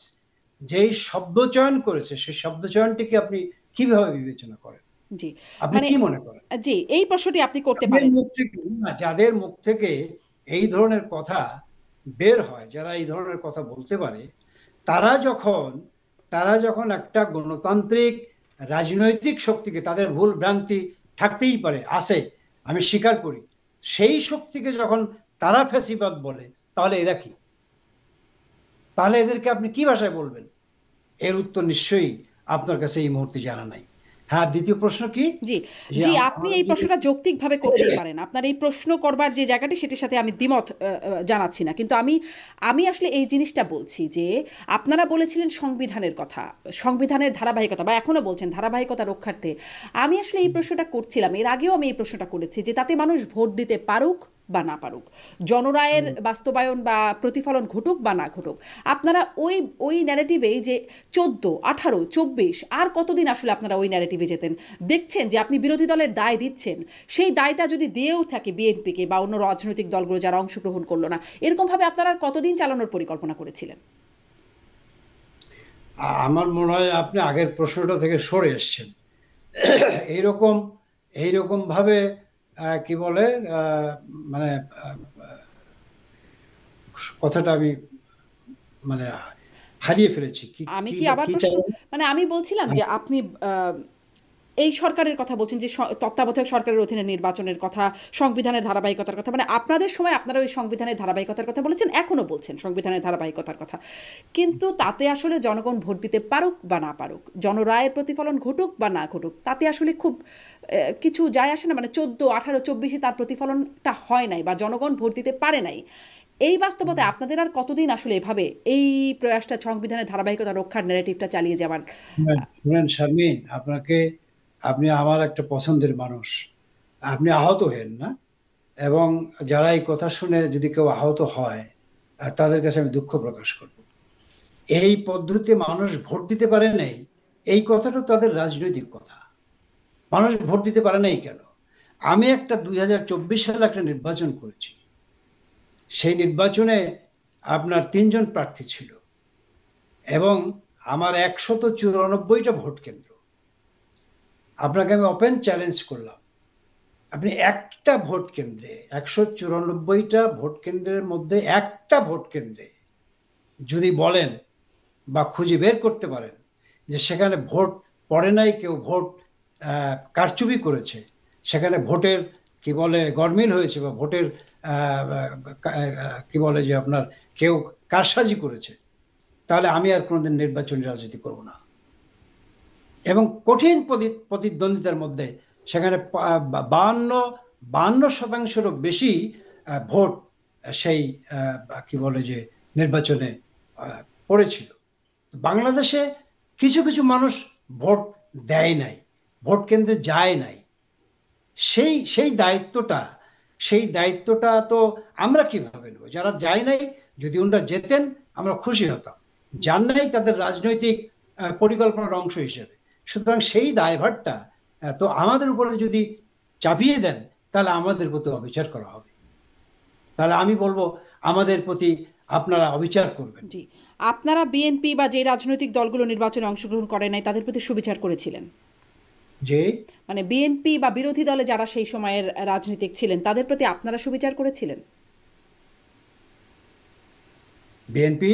B: যেই শব্দ চয়ন করেছে সেই শব্দ চয়নটিকে আপনি কিভাবে বিবেচনা করেন?
C: জি,
B: আপনি কি মনে করেন?
C: জি, এই প্রশ্নটি আপনি করতে পারেন।
B: যাদের মুখ থেকে এই ধরনের কথা বের হয়, যারা এই ধরনের কথা বলতে পারে, তারা যখন একটা গণতান্ত্রিক রাজনৈতিক শক্তিকে, তাদের ভুল ভ্রান্তি থাকতেই পারে, আছে, আমি স্বীকার করি, সেই শক্তিকে যখন তারা ফ্যাসিবাদ বলে, তাহলে এরা কি? তাহলে এদেরকে আপনি কি ভাষায় বলবেন? এর উত্তর নিশ্চয়ই আপনার কাছে এই মুহূর্তে জানা নাই। হ্যাঁ, দ্বিতীয় প্রশ্ন কি?
C: জি
B: যে
C: জি, আপনি এই প্রশ্নটা যৌক্তিকভাবে করতেই পারেন, আপনার এই প্রশ্ন করবার যে জায়গাটি সেটির সাথে আমি দ্বিমত জানাচ্ছি না, কিন্তু আমি আসলে এই জিনিসটা বলছি যে আপনারা বলেছিলেন সংবিধানের কথা, সংবিধানের ধারাবাহিকতা, বা এখনো বলছেন ধারাবাহিকতা রক্ষার্থে। আমি আসলে এই প্রশ্নটা করছিলাম, এর আগেও আমি এই প্রশ্নটা করেছি, যে তাতে মানুষ ভোট দিতে পারুক বা না পারুক, জনরায়ের বাস্তবায়ন বা প্রতিফলন ঘটুক বা না ঘটুক, আপনারা ওই ন্যারেটিভে যে 14, 18, 24 আর কতদিন আসলে আপনারা ওই ন্যারেটিভে যেতেন? দেখছেন যে আপনি বিরোধী দলের দায় দিচ্ছেন, সেই দায়টা যদি দিয়েও থাকে বিএনপিকে বা অন্য রাজনৈতিক দলগুলো যারা অংশগ্রহণ করলো না, এরকমভাবে আপনারা কতদিন চালানোর পরিকল্পনা করেছিলেন?
B: আমার মনে হয় আপনি আগের প্রশ্নটা থেকে সরে এসছেন। এইরকম ভাবে কি বলে, মানে কথাটা আমি মানে হারিয়ে ফেলেছি।
C: আমি কি আবার প্রশ্ন, মানে আমি বলছিলাম যে আপনি এই সরকারের কথা বলছেন, যে তত্ত্বাবধায়ক সরকারের অধীনে নির্বাচনের কথা, সংবিধানের ধারাবাহিকতার কথা, মানে আপনাদের সময় আপনারা ওই সংবিধানের ধারাবাহিকতার কথা বলেছেন, এখনো বলছেন সংবিধানের ধারাবাহিকতার কথা, কিন্তু তাতে আসলে জনগণ ভোট দিতে পারুক বা না পারুক, জনরায়ের প্রতিফলন ঘটুক বা না ঘটুক, তাতে আসলে খুব কিছু যায় আসে না। মানে 14, 18, 24 তার প্রতিফলনটা হয় নাই, বা জনগণ ভোট দিতে পারে নাই। এই বাস্তবতায় আপনাদের আর কতদিন আসলে এভাবে এই প্রয়াসটা, সংবিধানের ধারাবাহিকতা রক্ষার ন্যারেটিভটা চালিয়ে যাবার?
B: শুনেন শারমিন, আপনি আমার একটা পছন্দের মানুষ, আপনি আহত হেন না, এবং যারা এই কথা শুনে যদি কেউ আহত হয়, তাদের কাছে আমি দুঃখ প্রকাশ করব। এই পদ্ধতিতে মানুষ ভোট দিতে পারে নাই, এই কথাটা তাদের রাজনৈতিক কথা। মানুষ ভোট দিতে পারে নাই কেন? আমি 2024 সালে একটা নির্বাচন করেছি, সেই নির্বাচনে আপনার 3 জন প্রার্থী ছিল, এবং আমার 194টা ভোট কেন্দ্র। আপনাকে আমি ওপেন চ্যালেঞ্জ করলাম, আপনি একটা ভোট কেন্দ্রে, 194টা ভোট কেন্দ্রের মধ্যে একটা ভোট কেন্দ্রে যদি বলেন বা খুঁজে বের করতে পারেন যে সেখানে ভোট পড়ে নাই, কেউ ভোট কারচুপি করেছে, সেখানে ভোটের কি বলে গরমিল হয়েছে, বা ভোটের কি বলে যে আপনার কেউ কারসাজি করেছে, তাহলে আমি আর কোনোদিন নির্বাচনী রাজনীতি করব না। এবং কঠিন প্রতিদ্বন্দ্বিতার মধ্যে সেখানে 52% বেশি ভোট সেই কি বলে যে নির্বাচনে পড়েছিল। বাংলাদেশে কিছু কিছু মানুষ ভোট দেয় নাই, ভোট কেন্দ্রে যায় নাই, সেই দায়িত্বটা তো আমরা কিভাবে নেব? যারা যায় নাই, যদি ওনারা যেতেন আমরা খুশি হতাম, যান নাই তাদের রাজনৈতিক পরিকল্পনার অংশ হিসেবে। সুতরাং সেই দায়ভারটা তো আমাদের উপরে যদি চাপিয়ে দেন, তাহলে আমাদের প্রতি অবিচার করা হবে। তাহলে আমি বলবো আমাদের প্রতি আপনারা অবিচার করবেন।
C: জি, আপনারা বিএনপি বা যে রাজনৈতিক দলগুলো নির্বাচনে অংশগ্রহণ করে নাই তাদের প্রতি সুবিচার করেছিলেন?
B: যে
C: মানে বিএনপি বা বিরোধী দলে যারা সেই সময়ের রাজনীতিক ছিলেন তাদের প্রতি আপনারা সুবিচার করেছিলেন?
B: বিএনপি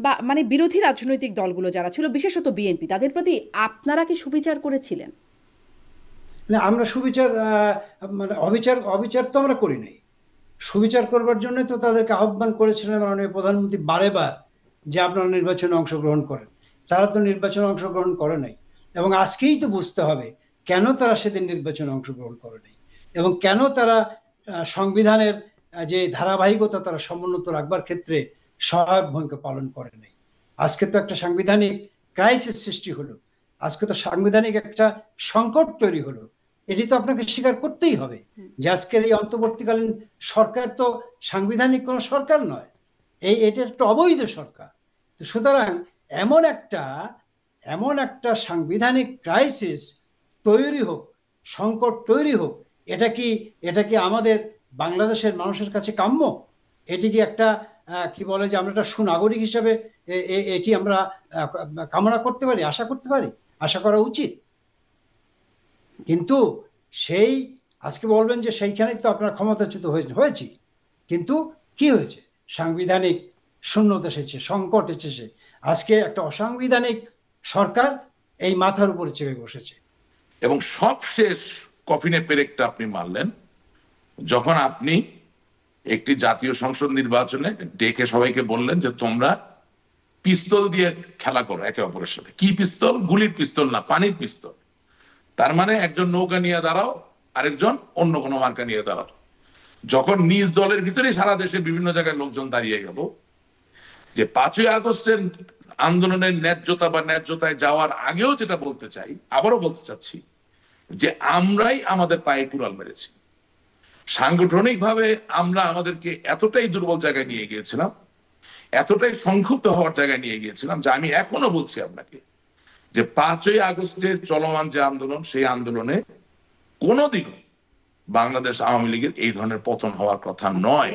C: বা মানে বিরোধী রাজনৈতিক দলগুলো যারা ছিল, বিশেষত বিএনপি, তাদের প্রতি আপনারা কি সুবিচার করেছিলেন?
B: না, আমরা সুবিচার মানে অবিচার তো আমরা করি নাই। সুবিচার করবার জন্য তো তাদেরকে আহ্বান করেছিলেন মাননীয় প্রধানমন্ত্রী বারেবার, যে আপনারা নির্বাচনে অংশগ্রহণ করেন। তারা তো নির্বাচনে অংশগ্রহণ করে নাই, এবং আজকেই তো বুঝতে হবে কেন তারা সেদিন নির্বাচনে অংশগ্রহণ করে নাই, এবং কেন তারা সংবিধানের যে ধারাবাহিকতা তারা সমুন্নত রাখবার ক্ষেত্রে সহায়ক ভূমিকা পালন করে নাই। আজকে তো একটা সাংবিধানিক ক্রাইসিস সৃষ্টি হলো, আজকে তো সাংবিধানিক একটা সংকট তৈরি হলো। এটি তো আপনাকে স্বীকার করতেই হবে যে আজকের এই অন্তর্বর্তীকালীন সরকার তো সাংবিধানিক কোনো সরকার নয়, এটা একটা অবৈধ সরকার। তো সুতরাং এমন একটা সাংবিধানিক ক্রাইসিস তৈরি হোক, সংকট তৈরি হোক, এটা কি আমাদের বাংলাদেশের মানুষের কাছে কাম্য? এটি কি একটা কি বলে যে আমরা একটা সুনাগরিক হিসেবে এটি আমরা কামনা করতে পারি, আশা করতে পারি, আশা করা উচিত? কিন্তু আজকে বলবেন যে সেইখানেই তো আপনার ক্ষমতাচ্যুত হয়েছি, কিন্তু কি হয়েছে? সাংবিধানিক শূন্যতা এসেছে, সংকট এসেছে। আজকে একটা অসাংবিধানিক সরকার এই মাথার উপরে চেপে বসেছে।
A: এবং সবশেষ কফিনে পেরেকটা আপনি মারলেন যখন আপনি একটি জাতীয় সংসদ নির্বাচনে ডেকে সবাইকে বললেন যে তোমরা পিস্তল দিয়ে খেলা করো একে অপরের সাথে। কি পিস্তল? গুলির পিস্তল না, পানির পিস্তল। তার মানে একজন নৌকা নিয়ে দাঁড়াও, আরেকজন অন্য কোনো মার্কা নিয়ে দাঁড়াও। যখন নিজ দলের ভিতরে সারা দেশে বিভিন্ন জায়গায় লোকজন দাঁড়িয়ে গেল, যে 5ই আগস্টের আন্দোলনের ন্যায্যতা বা ন্যায্যতায় যাওয়ার আগেও যেটা বলতে চাই, আবারও বলতে চাচ্ছি, যে আমরাই আমাদের পায়ে কুড়াল মেরেছি। সাংগঠনিকভাবে আমরা আমাদেরকে এতটাই দুর্বল জায়গায় নিয়ে গিয়েছিলাম, এতটাই সংক্ষুব্ধ হওয়ার জায়গায় নিয়ে গিয়েছিলাম, যে আমি এখনো বলছি আপনাকে যে 5ই আগস্টের চলমান যে আন্দোলন, সেই আন্দোলনে কোনোদিনও বাংলাদেশ আওয়ামী লীগের এই ধরনের পতন হওয়ার কথা নয়।